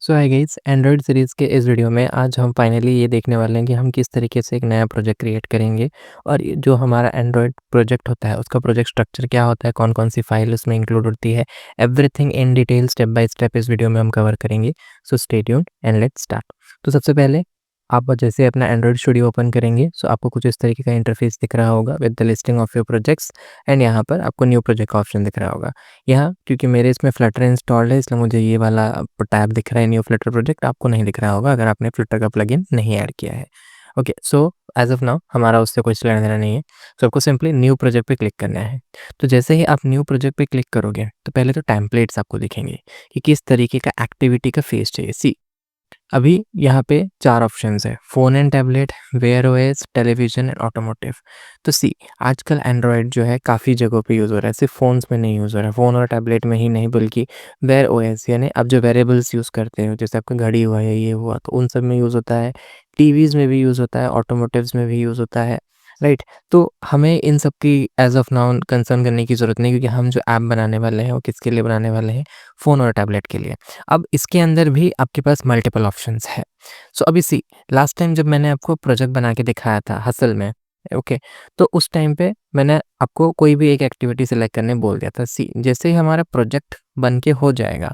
सो hi guys, Android series के इस video में आज हम फाइनली ये देखने वाले हैं कि हम किस तरीके से एक नया प्रोजेक्ट क्रिएट करेंगे और ये जो हमारा एंड्रॉयड प्रोजेक्ट होता है उसका प्रोजेक्ट स्ट्रक्चर क्या होता है, कौन-कौन सी फाइल उसमें इंक्लूड होती है, everything in detail step by step इस वीडियो में हम कवर करेंगे। So stay tuned and let's start. तो सबसे पहले आप जैसे अपना एंड्रॉयड स्टूडियो ओपन करेंगे सो आपको कुछ इस तरीके का इंटरफेस दिख रहा होगा with the listing of your projects and यहाँ पर आपको न्यू प्रोजेक्ट का ऑप्शन दिख रहा होगा। यहाँ क्योंकि मेरे इसमें फ्लटर इंस्टॉल्ड है इसलिए मुझे ये वाला टैब दिख रहा है न्यू फ्लटर प्रोजेक्ट, आपको नहीं दिख रहा होगा अगर आपने फ्लटर का प्लगइन नहीं ऐड किया है। Okay, so as of now हमारा उससे कुछ लेना देना नहीं है। सो आपको सिंपली न्यू प्रोजेक्ट पे क्लिक करना है। तो जैसे ही आप न्यू प्रोजेक्ट पे क्लिक करोगे तो पहले तो टेम्पलेट्स आपको दिखेंगे कि किस तरीके का एक्टिविटी का फेस चाहिए। सी अभी यहाँ पे 4 ऑप्शंस है, phone and tablet, Wear OS, television and automotive. तो सी आजकल एंड्रॉयड जो है काफ़ी जगहों पे यूज़ हो रहा है, सिर्फ फ़ोन्स में नहीं यूज़ हो रहा है, फ़ोन और टैबलेट में ही नहीं बल्कि वेयर ओएस यानी आप जो वेयरेबल्स यूज़ करते हो जैसे आपका घड़ी हुआ या ये हुआ तो उन सब में यूज़ होता है, टीवीज़ में भी यूज़ होता है, ऑटोमोटिव्स में भी यूज़ होता है, राइट? तो हमें इन सब की एज़ ऑफ नाउ कंसर्न करने की ज़रूरत नहीं क्योंकि हम जो ऐप बनाने वाले हैं वो किसके लिए बनाने वाले हैं? फ़ोन और टैबलेट के लिए। अब इसके अंदर भी आपके पास मल्टीपल ऑप्शंस है। सो अभी सी लास्ट टाइम जब मैंने आपको प्रोजेक्ट बना के दिखाया था हसल में, ओके, तो उस टाइम पे मैंने आपको कोई भी एक एक्टिविटी सेलेक्ट करने बोल दिया था। सी जैसे ही हमारा प्रोजेक्ट बन के हो जाएगा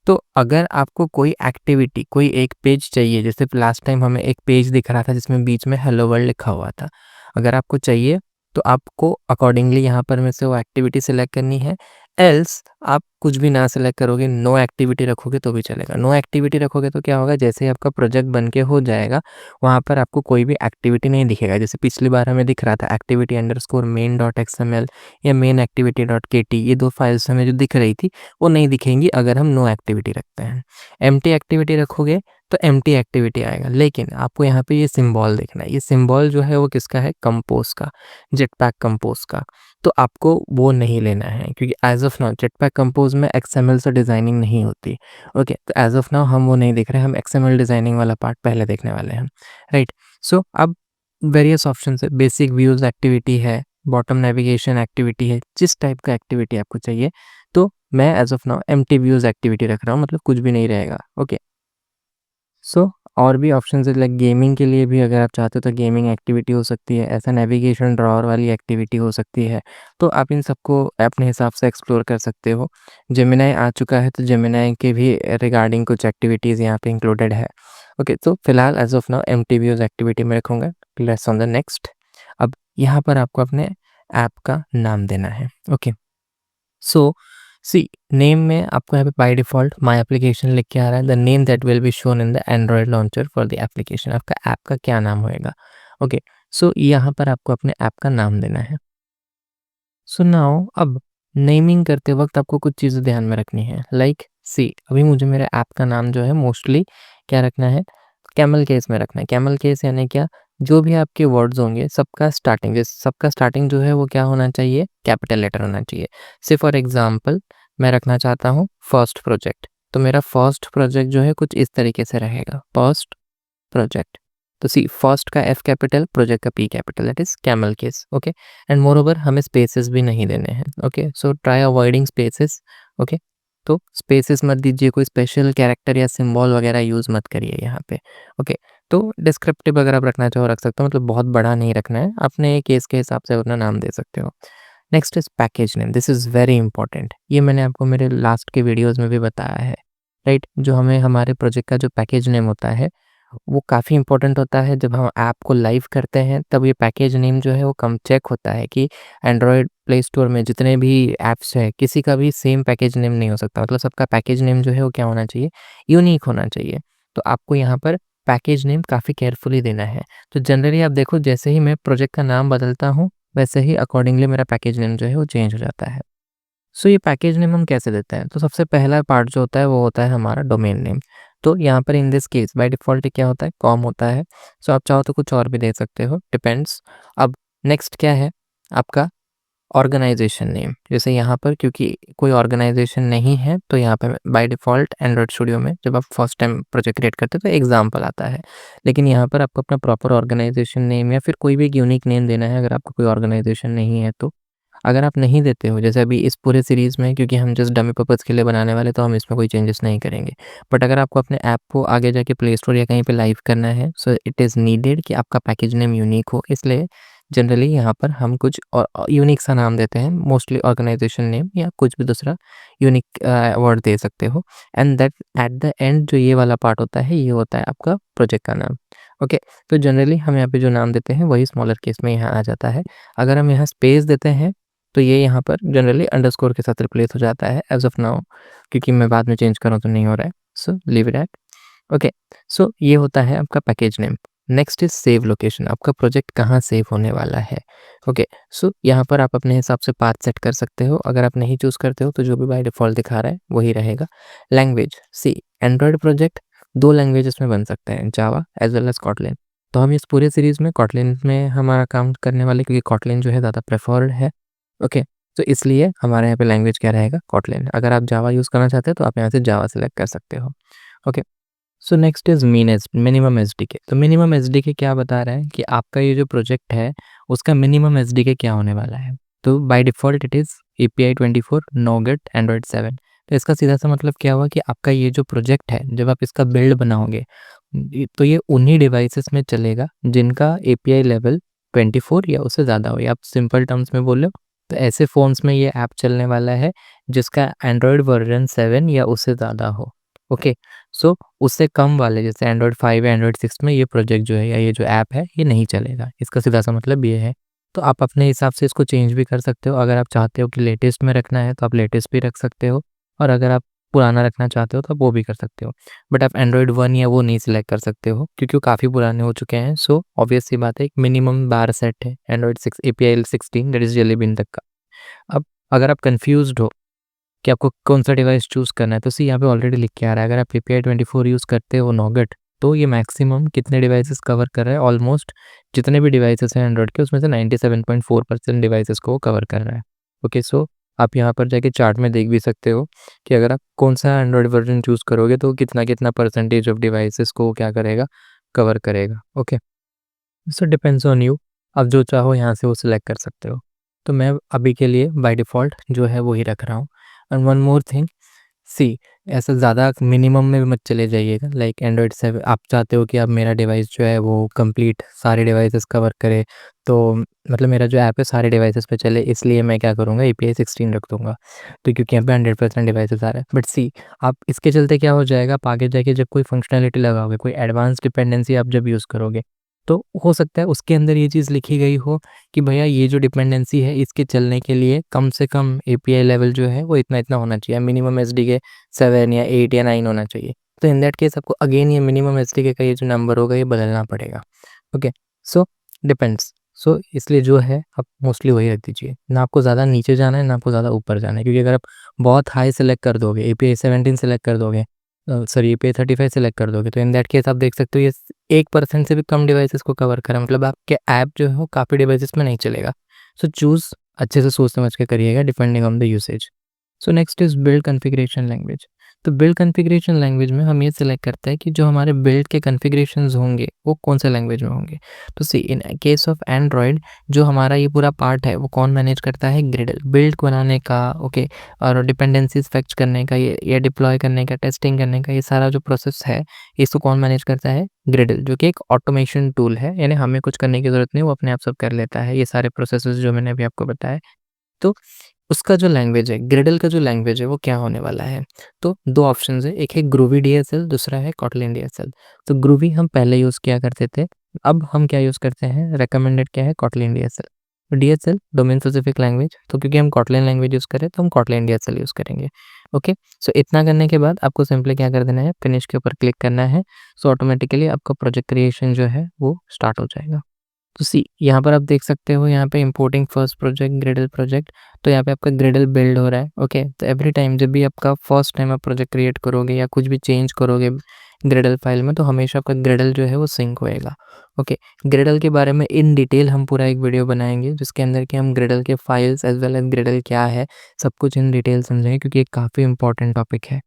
तो अगर आपको कोई एक्टिविटी कोई एक पेज चाहिए, जैसे लास्ट टाइम हमें एक पेज दिख रहा था जिसमें बीच में हेलो वर्ल्ड लिखा हुआ था, अगर आपको चाहिए तो आपको अकॉर्डिंगली यहाँ पर में से वो एक्टिविटी सिलेक्ट करनी है। एल्स आप कुछ भी ना सिलेक्ट करोगे, नो एक्टिविटी रखोगे तो भी चलेगा। नो एक्टिविटी रखोगे तो क्या होगा, जैसे ही आपका प्रोजेक्ट बन के हो जाएगा वहाँ पर आपको कोई भी एक्टिविटी नहीं दिखेगा। जैसे पिछली बार हमें दिख रहा था activity underscore main dot XML या मेन एक्टिविटी डॉट केटी, ये 2 फाइल्स हमें जो दिख रही थी वो नहीं दिखेंगी अगर हम नो एक्टिविटी रखते हैं। एम्प्टी एक्टिविटी रखोगे तो एम्प्टी एक्टिविटी आएगा, लेकिन आपको यहाँ पे ये सिंबल देखना है। ये सिंबल जो है वो किसका है? कंपोज़ का, जेटपैक कंपोज़ का। तो आपको वो नहीं लेना है क्योंकि as of now jetpack compose में एक्सएमएल से डिज़ाइनिंग नहीं होती। ओके, तो एज़ ऑफ नाउ हम वो नहीं देख रहे हैं, हम एक्सएमएल डिज़ाइनिंग वाला पार्ट पहले देखने वाले हैं, राइट? सो अब वेरियस ऑप्शंस है, बेसिक व्यूज़ एक्टिविटी है, बॉटम नेविगेशन एक्टिविटी है, जिस टाइप का एक्टिविटी आपको चाहिए। तो मैं as of now empty views activity रख रहा हूँ, मतलब कुछ भी नहीं रहेगा। ओके, सो और भी ऑप्शंस है लाइक गेमिंग के लिए भी अगर आप चाहते हो तो गेमिंग एक्टिविटी हो सकती है, ऐसा नेविगेशन ड्रॉअर वाली एक्टिविटी हो सकती है। तो आप इन सबको अपने हिसाब से एक्सप्लोर कर सकते हो। जेमिनी आ चुका है तो जेमिनी के भी रिगार्डिंग कुछ एक्टिविटीज़ यहाँ पे इंक्लूडेड है। ओके, तो फिलहाल as of now empty views activity में रखूँगा। Let's on the next. अब यहाँ पर आपको अपने ऐप का नाम देना है। ओके। सो सी नेम में आपको यहाँ पे बाय डिफ़ॉल्ट माय एप्लीकेशन लिख के आ रहा है। The name that will be shown in the Android launcher for the application, आपका ऐप का क्या नाम होएगा? ओके, सो यहाँ पर आपको अपने ऐप का नाम देना है। सो नाउ अब नेमिंग करते वक़्त आपको कुछ चीज़ें ध्यान में रखनी है। लाइक सी अभी मुझे मेरे ऐप का नाम जो है मोस्टली क्या रखना है? कैमल केस में रखना है। कैमल केस यानी क्या? जो भी आपके वर्ड्स होंगे सबका स्टार्टिंग जो है वो क्या होना चाहिए? कैपिटल लेटर होना चाहिए। से फॉर एग्ज़ाम्पल मैं रखना चाहता हूँ फर्स्ट प्रोजेक्ट, तो मेरा फर्स्ट प्रोजेक्ट जो है कुछ इस तरीके से रहेगा, फर्स्ट प्रोजेक्ट। तो सी फर्स्ट का एफ कैपिटल, प्रोजेक्ट का P capital, that is camel case. Okay, and more over हमें स्पेसेस भी नहीं देने हैं। Okay, so try avoiding spaces. Okay, तो स्पेसेस मत दीजिए, कोई स्पेशल कैरेक्टर या सिंबल वगैरह यूज़ मत करिए यहाँ पे। ओके, तो डिस्क्रिप्टिव अगर आप रखना चाहो रख सकते हो, मतलब बहुत बड़ा नहीं रखना है, अपने केस के हिसाब से अपना नाम दे सकते हो। Next is package name, this is very important. ये मैंने आपको मेरे लास्ट के वीडियोज़ में भी बताया है, राइट? जो हमें हमारे प्रोजेक्ट का जो पैकेज नेम होता है वो काफ़ी इम्पोर्टेंट होता है। जब हम ऐप को लाइव करते हैं तब ये पैकेज नेम जो है वो कम चेक होता है कि एंड्रॉयड प्ले स्टोर में जितने भी ऐप्स हैं किसी का भी सेम पैकेज नेम नहीं हो सकता, मतलब सबका पैकेज नेम जो है वो क्या होना चाहिए? यूनिक होना चाहिए। तो आपको यहाँ पर पैकेज नेम काफ़ी केयरफुली देना है। तो जनरली आप देखो जैसे ही मैं प्रोजेक्ट का नाम बदलता हूँ वैसे ही अकॉर्डिंगली मेरा पैकेज नेम जो है वो चेंज हो जाता है। सो ये पैकेज नेम हम कैसे देते हैं? तो सबसे पहला पार्ट जो होता है वो होता है हमारा डोमेन नेम। तो यहाँ पर in this case by default क्या होता है? कॉम होता है। सो आप चाहो तो कुछ और भी दे सकते हो, डिपेंड्स। अब नेक्स्ट क्या है? आपका ऑर्गनाइज़ेशन नेम। जैसे यहाँ पर क्योंकि कोई ऑर्गनाइज़ेशन नहीं है तो यहाँ पे बाय डिफ़ॉल्ट एंड्रॉयड स्टूडियो में जब आप फर्स्ट टाइम प्रोजेक्ट क्रिएट करते हो तो एग्ज़ाम्पल आता है। लेकिन यहाँ पर आपको अपना प्रॉपर ऑर्गनाइज़ेशन नेम या फिर कोई भी एक यूनिक नेम देना है अगर आपका कोई ऑर्गनाइज़ेशन नहीं है तो। अगर आप नहीं देते हो, जैसे अभी इस पूरे सीरीज़ में क्योंकि हम जस्ट डमी पर्पज़ के लिए बनाने वाले, तो हम इसमें कोई चेंजेस नहीं करेंगे। बट अगर आपको अपने ऐप को आगे जाके प्ले स्टोर या कहीं पे लाइव करना है, सो इट इज़ नीडेड कि आपका पैकेज नेम यूनिक हो, इसलिए जनरली यहाँ पर हम कुछ यूनिक सा नाम देते हैं, मोस्टली ऑर्गेनाइजेशन नेम या कुछ भी दूसरा यूनिक वर्ड दे सकते हो। And that at the end जो ये वाला पार्ट होता है, ये होता है आपका प्रोजेक्ट का नाम। ओके, तो जनरली हम यहाँ पे जो नाम देते हैं वही स्मॉलर केस में यहाँ आ जाता है। अगर हम यहाँ स्पेस देते हैं तो ये यहाँ पर जनरली अंडरस्कोर के साथ रिप्लेस हो जाता है एज़ ऑफ नाउ, क्योंकि मैं बाद में चेंज करूँ तो नहीं हो रहा है। So leave it at okay. So ये होता है आपका package name. Next is save location, आपका प्रोजेक्ट कहाँ सेव होने वाला है। ओके, सो यहाँ पर आप अपने हिसाब से पाथ सेट कर सकते हो। अगर आप नहीं चूज़ करते हो तो जो भी बाय डिफ़ॉल्ट दिखा रहा है वही रहेगा। लैंग्वेज, सी एंड्रॉयड प्रोजेक्ट 2 लैंग्वेजेस में बन सकते हैं, जावा एज़ वेल एज़ कॉटलिन। तो हम इस पूरे सीरीज़ में कॉटलिन में हमारा काम करने वाले, क्योंकि कॉटलिन जो है ज़्यादा प्रेफर्ड है। ओके, तो इसलिए हमारे यहाँ पे लैंग्वेज क्या रहेगा, कॉटलिन। अगर आप जावा यूज़ करना चाहते हो तो आप यहाँ से जावा सेलेक्ट कर सकते हो। Okay, so next is minimum SDK. तो मिनिमम एसडीके क्या बता रहा है कि आपका ये जो प्रोजेक्ट है उसका मिनिमम एसडीके क्या होने वाला है। तो by default it is API 24 nougat Android 7। तो इसका सीधा सा मतलब क्या हुआ कि आपका ये जो प्रोजेक्ट है, जब आप इसका बिल्ड बनाओगे तो ये उन्हीं डिवाइसेस में चलेगा जिनका एपीआई लेवल 24 या उससे ज़्यादा हो, या आप सिंपल टर्म्स में बोलो तो ऐसे फ़ोन्स में ये ऐप चलने वाला है जिसका एंड्रॉयड वर्जन 7 या उससे ज़्यादा हो। ओके, सो उससे कम वाले जैसे एंड्रॉयड 5 या एंड्रॉयड 6 में ये प्रोजेक्ट जो है या ये जो ऐप है ये नहीं चलेगा। इसका सीधा सा मतलब ये है। तो आप अपने हिसाब से इसको चेंज भी कर सकते हो। अगर आप चाहते हो कि लेटेस्ट में रखना है तो आप लेटेस्ट भी रख सकते हो, और अगर आप पुराना रखना चाहते हो तो आप वो भी कर सकते हो। बट आप एंड्रॉयड 1 या वो नहीं सिलेक्ट कर सकते हो क्योंकि वो काफ़ी पुराने हो चुके हैं। सो ऑब्वियस सी बात है, एक मिनिमम बार सेट है Android 6 API 16 that is Jelly Bean तक का। अब अगर आप कन्फ्यूज़्ड हो कि आपको कौन-सा डिवाइस चूज़ करना है, तो सी यहाँ पे ऑलरेडी लिख के आ रहा है। अगर आप एपीआई 24 यूज़ करते हो नॉगेट, तो ये मैक्सिमम कितने डिवाइसेस कवर कर रहा है, ऑलमोस्ट जितने भी डिवाइसेस हैं एंड्रॉयड के उसमें से 97.4% डिवाइसेस को वो कवर कर रहा है। ओके, सो आप यहाँ पर जाके चार्ट में देख भी सकते हो कि अगर आप कौन-सा एंड्रॉयड वर्ज़न चूज़ करोगे तो कितना-कितना परसेंटेज ऑफ डिवाइसेस को वो क्या करेगा, कवर करेगा। Okay, so depends on you, आप जो चाहो यहाँ से वो सिलेक्ट कर सकते हो। तो मैं अभी के लिए बाय डिफ़ॉल्ट जो है वो ही रख रहा हूँ। एंड वन मोर थिंग, सी ऐसा ज़्यादा मिनिमम में भी मत चले जाइएगा। लाइक एंड्रॉयड 7 आप चाहते हो कि अब मेरा डिवाइस जो है वो कंप्लीट सारे डिवाइसेस कवर करे, तो मतलब मेरा जो ऐप है सारे डिवाइसेस पे चले, इसलिए मैं क्या करूँगा एपीआई 16 रख दूँगा। तो क्योंकि यहाँ पे 100% डिवाइसेस आ रहा है। बट सी आप इसके चलते क्या हो जाएगा, आप आगे जाके जब कोई फंक्शनैलिटी लगाओगे, कोई एडवांस डिपेंडेंसी आप जब यूज़ करोगे, तो हो सकता है उसके अंदर ये चीज़ लिखी गई हो कि भैया ये जो डिपेंडेंसी है इसके चलने के लिए कम से कम एपीआई लेवल जो है वो इतना-इतना होना चाहिए। मिनिमम एसडीके 7 या 8 या 9 होना चाहिए। तो इन दैट केस आपको अगेन ये मिनिमम एसडीके का ये जो नंबर होगा ये बदलना पड़ेगा। Okay, so depends. सो इसलिए जो है आप मोस्टली वही रख दीजिए। ना आपको ज़्यादा नीचे जाना है, ना आपको ज़्यादा ऊपर जाना है, क्योंकि अगर आप बहुत हाई सेलेक्ट कर दोगे, एपीआई 17 सेलेक्ट कर दोगे, सॉरी एपीआई 35 सेलेक्ट कर दोगे, तो इन दैट केस आप देख सकते हो ये 1% से भी कम डिवाइसेस को कवर करा, मतलब आपके ऐप जो है वो काफ़ी डिवाइसेस में नहीं चलेगा। सो चूज़ अच्छे से सोच समझ के करिएगा depending on the usage. So next is build configuration language. तो बिल्ड कॉन्फ़िगरेशन लैंग्वेज में हम ये सिलेक्ट करते हैं कि जो हमारे बिल्ड के कॉन्फ़िगरेशंस होंगे वो कौन से लैंग्वेज में होंगे। तो सी इन केस ऑफ एंड्रॉयड जो हमारा ये पूरा पार्ट है वो कौन मैनेज करता है, ग्रिडल। बिल्ड बनाने का, ओके, और डिपेंडेंसीज फेच करने का, ये डिप्लॉय करने का, टेस्टिंग करने का, ये सारा जो प्रोसेस है इसको कौन मैनेज करता है, ग्रिडल, जो कि एक ऑटोमेशन टूल है। यानी हमें कुछ करने की ज़रूरत नहीं, वो अपने आप सब कर लेता है ये सारे प्रोसेसेस जो मैंने अभी आपको बताए। तो उसका जो लैंग्वेज है, ग्रिडल का जो लैंग्वेज है वो क्या होने वाला है। तो 2 ऑप्शंस है, एक है ग्रूवी डीएसएल, दूसरा है कॉटलिन डीएसएल। तो ग्रूवी हम पहले यूज़ किया करते थे, अब हम क्या यूज़ करते हैं, रिकमेंडेड क्या है, Kotlin DSL. DSL domain specific language, तो क्योंकि हम कॉटलिन लैंग्वेज यूज़ करें तो हम कॉटलिन डीएसएल यूज़ करेंगे। ओके, सो इतना करने के बाद आपको सिंपली क्या कर देना है, फिनिश के ऊपर क्लिक करना है। सो ऑटोमेटिकली आपका प्रोजेक्ट क्रिएशन जो है वो स्टार्ट हो जाएगा। तो सी यहाँ पर आप देख सकते हो, यहाँ पे इंपोर्टिंग फर्स्ट प्रोजेक्ट ग्रिडल प्रोजेक्ट, तो यहाँ पे आपका ग्रिडल बिल्ड हो रहा है। ओके, तो एवरी टाइम जब भी आपका फर्स्ट टाइम आप प्रोजेक्ट क्रिएट करोगे या कुछ भी चेंज करोगे ग्रिडल फाइल में, तो हमेशा आपका ग्रिडल जो है वो सिंक होएगा। ओके, ग्रिडल के बारे में इन डिटेल हम पूरा एक वीडियो बनाएंगे जिसके अंदर कि हम ग्रिडल के files as well as Gradle क्या है सब कुछ इन डिटेल समझेंगे, क्योंकि ये काफ़ी इंपॉर्टेंट टॉपिक है।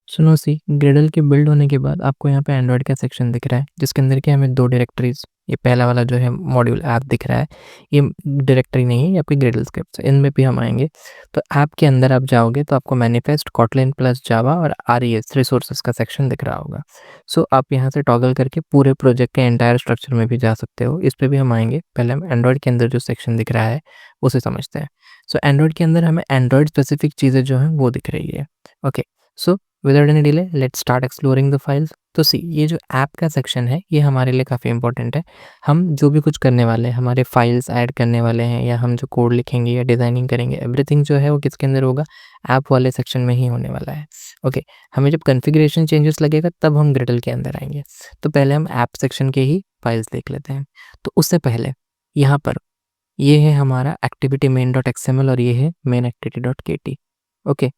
सुनो सी, ग्रेडल के बिल्ड होने के बाद आपको यहाँ पे एंड्रॉयड का सेक्शन दिख रहा है, जिसके अंदर कि हमें 2 डायरेक्टरीज़, ये पहला वाला जो है मॉड्यूल ऐप दिख रहा है, ये डायरेक्टरी नहीं है, ये आपकी ग्रेडल स्क्रिप्ट्स है, इनमें भी हम आएँगे। तो ऐप के अंदर आप जाओगे तो आपको मैनिफेस्ट, कोटलिन प्लस जावा और आरईएस रिसोर्सेज़ का सेक्शन दिख रहा होगा। सो आप यहाँ से टॉगल करके पूरे प्रोजेक्ट के एंटायर स्ट्रक्चर में भी जा सकते हो, इस पे भी हम आएँगे। पहले हम एंड्रॉयड के अंदर जो सेक्शन दिख रहा है, उसे समझते हैं। सो एंड्रॉयड के अंदर हमें एंड्रॉयड स्पेसिफिक चीज़ें जो हैं वो दिख रही है। Okay, so without any delay let's start exploring the files. तो सी, ये जो ऐप का सेक्शन है ये हमारे लिए काफ़ी इंपॉर्टेंट है। हम जो भी कुछ करने वाले हैं, हमारे फाइल्स ऐड करने वाले हैं या हम जो कोड लिखेंगे या डिज़ाइनिंग करेंगे, एवरीथिंग जो है वो किसके अंदर होगा, ऐप वाले सेक्शन में ही होने वाला है। ओके, हमें जब कॉन्फ़िगरेशन चेंजेस लगेगा तब हम ग्रेडल के अंदर आएँगे। तो पहले हम ऐप सेक्शन के ही फाइल्स देख लेते हैं। तो उससे पहले यहाँ पर ये है हमारा एक्टिविटी मेन डॉट एक्सएमएल और ये है मेन एक्टिविटी डॉट केटी। ओके,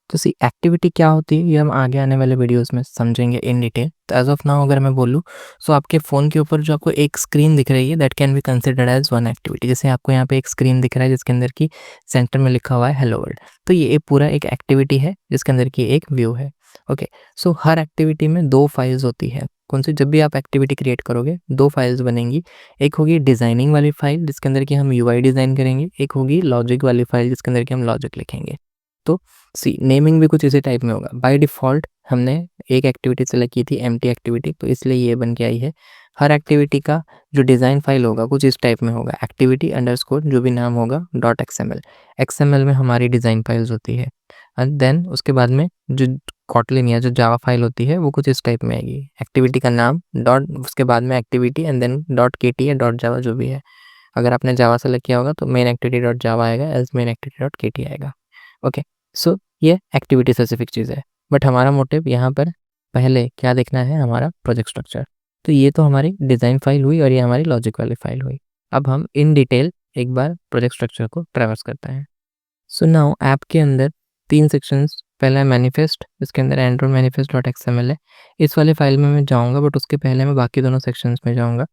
तो सी, एक्टिविटी क्या होती है ये हम आगे आने वाले वीडियोस में समझेंगे इन डिटेल। तो एज ऑफ नाउ अगर मैं बोलूँ, सो आपके फ़ोन के ऊपर जो आपको एक स्क्रीन दिख रही है that can be considered as one activity. जैसे आपको यहाँ पे एक स्क्रीन दिख रहा है जिसके अंदर की सेंटर में लिखा हुआ है हेलो वर्ल्ड, तो ये पूरा एक एक्टिविटी है जिसके अंदर की एक व्यू है। ओके, सो हर एक्टिविटी में 2 फाइल्स होती है। कौन सी? जब भी आप एक्टिविटी क्रिएट करोगे 2 फाइल्स बनेंगी। एक होगी डिज़ाइनिंग वाली फाइल जिसके अंदर की हम यूआई डिज़ाइन करेंगे, एक होगी लॉजिक वाली फाइल जिसके अंदर की हम लॉजिक लिखेंगे। तो सी, नेमिंग भी कुछ इसी टाइप में होगा। बाय डिफ़ॉल्ट हमने एक एक्टिविटी सेलेक्ट की थी एम्प्टी एक्टिविटी, तो इसलिए ये बन के आई है। हर एक्टिविटी का जो डिज़ाइन फाइल होगा कुछ इस टाइप में होगा, एक्टिविटी अंडरस्कोर जो भी नाम होगा डॉट एक्सएमएल। एक्सएमएल में हमारी डिज़ाइन फाइल्स होती है एंड देन उसके बाद में जो कॉटलिन या जो जावा फाइल होती है वो कुछ इस टाइप में आएगी। एक्टिविटी का नाम डॉट, उसके बाद में एक्टिविटी एंड देन डॉट केटी या डॉट जावा जो भी है। अगर आपने जावा सेलेक्ट किया होगा तो मेन एक्टिविटी डॉट जावा आएगा एज़ मेन एक्टिविटी डॉट केटी आएगा। ओके, सो ये एक्टिविटी स्पेसिफिक चीज़ है, बट हमारा मोटिव यहाँ पर पहले क्या देखना है, हमारा प्रोजेक्ट स्ट्रक्चर। तो ये तो हमारी डिज़ाइन फाइल हुई और ये हमारी लॉजिक वाली फाइल हुई। अब हम इन डिटेल एक बार प्रोजेक्ट स्ट्रक्चर को ट्रैवर्स करते हैं। सो नाउ ऐप के अंदर 3 सेक्शंस, पहला है मैनिफेस्ट, इसके अंदर एंड्रॉइड मैनिफेस्ट डॉट एक्सएमएल है। इस वाले फाइल में मैं जाऊँगा बट उसके पहले मैं बाकी दोनों सेक्शंस में जाऊँगा।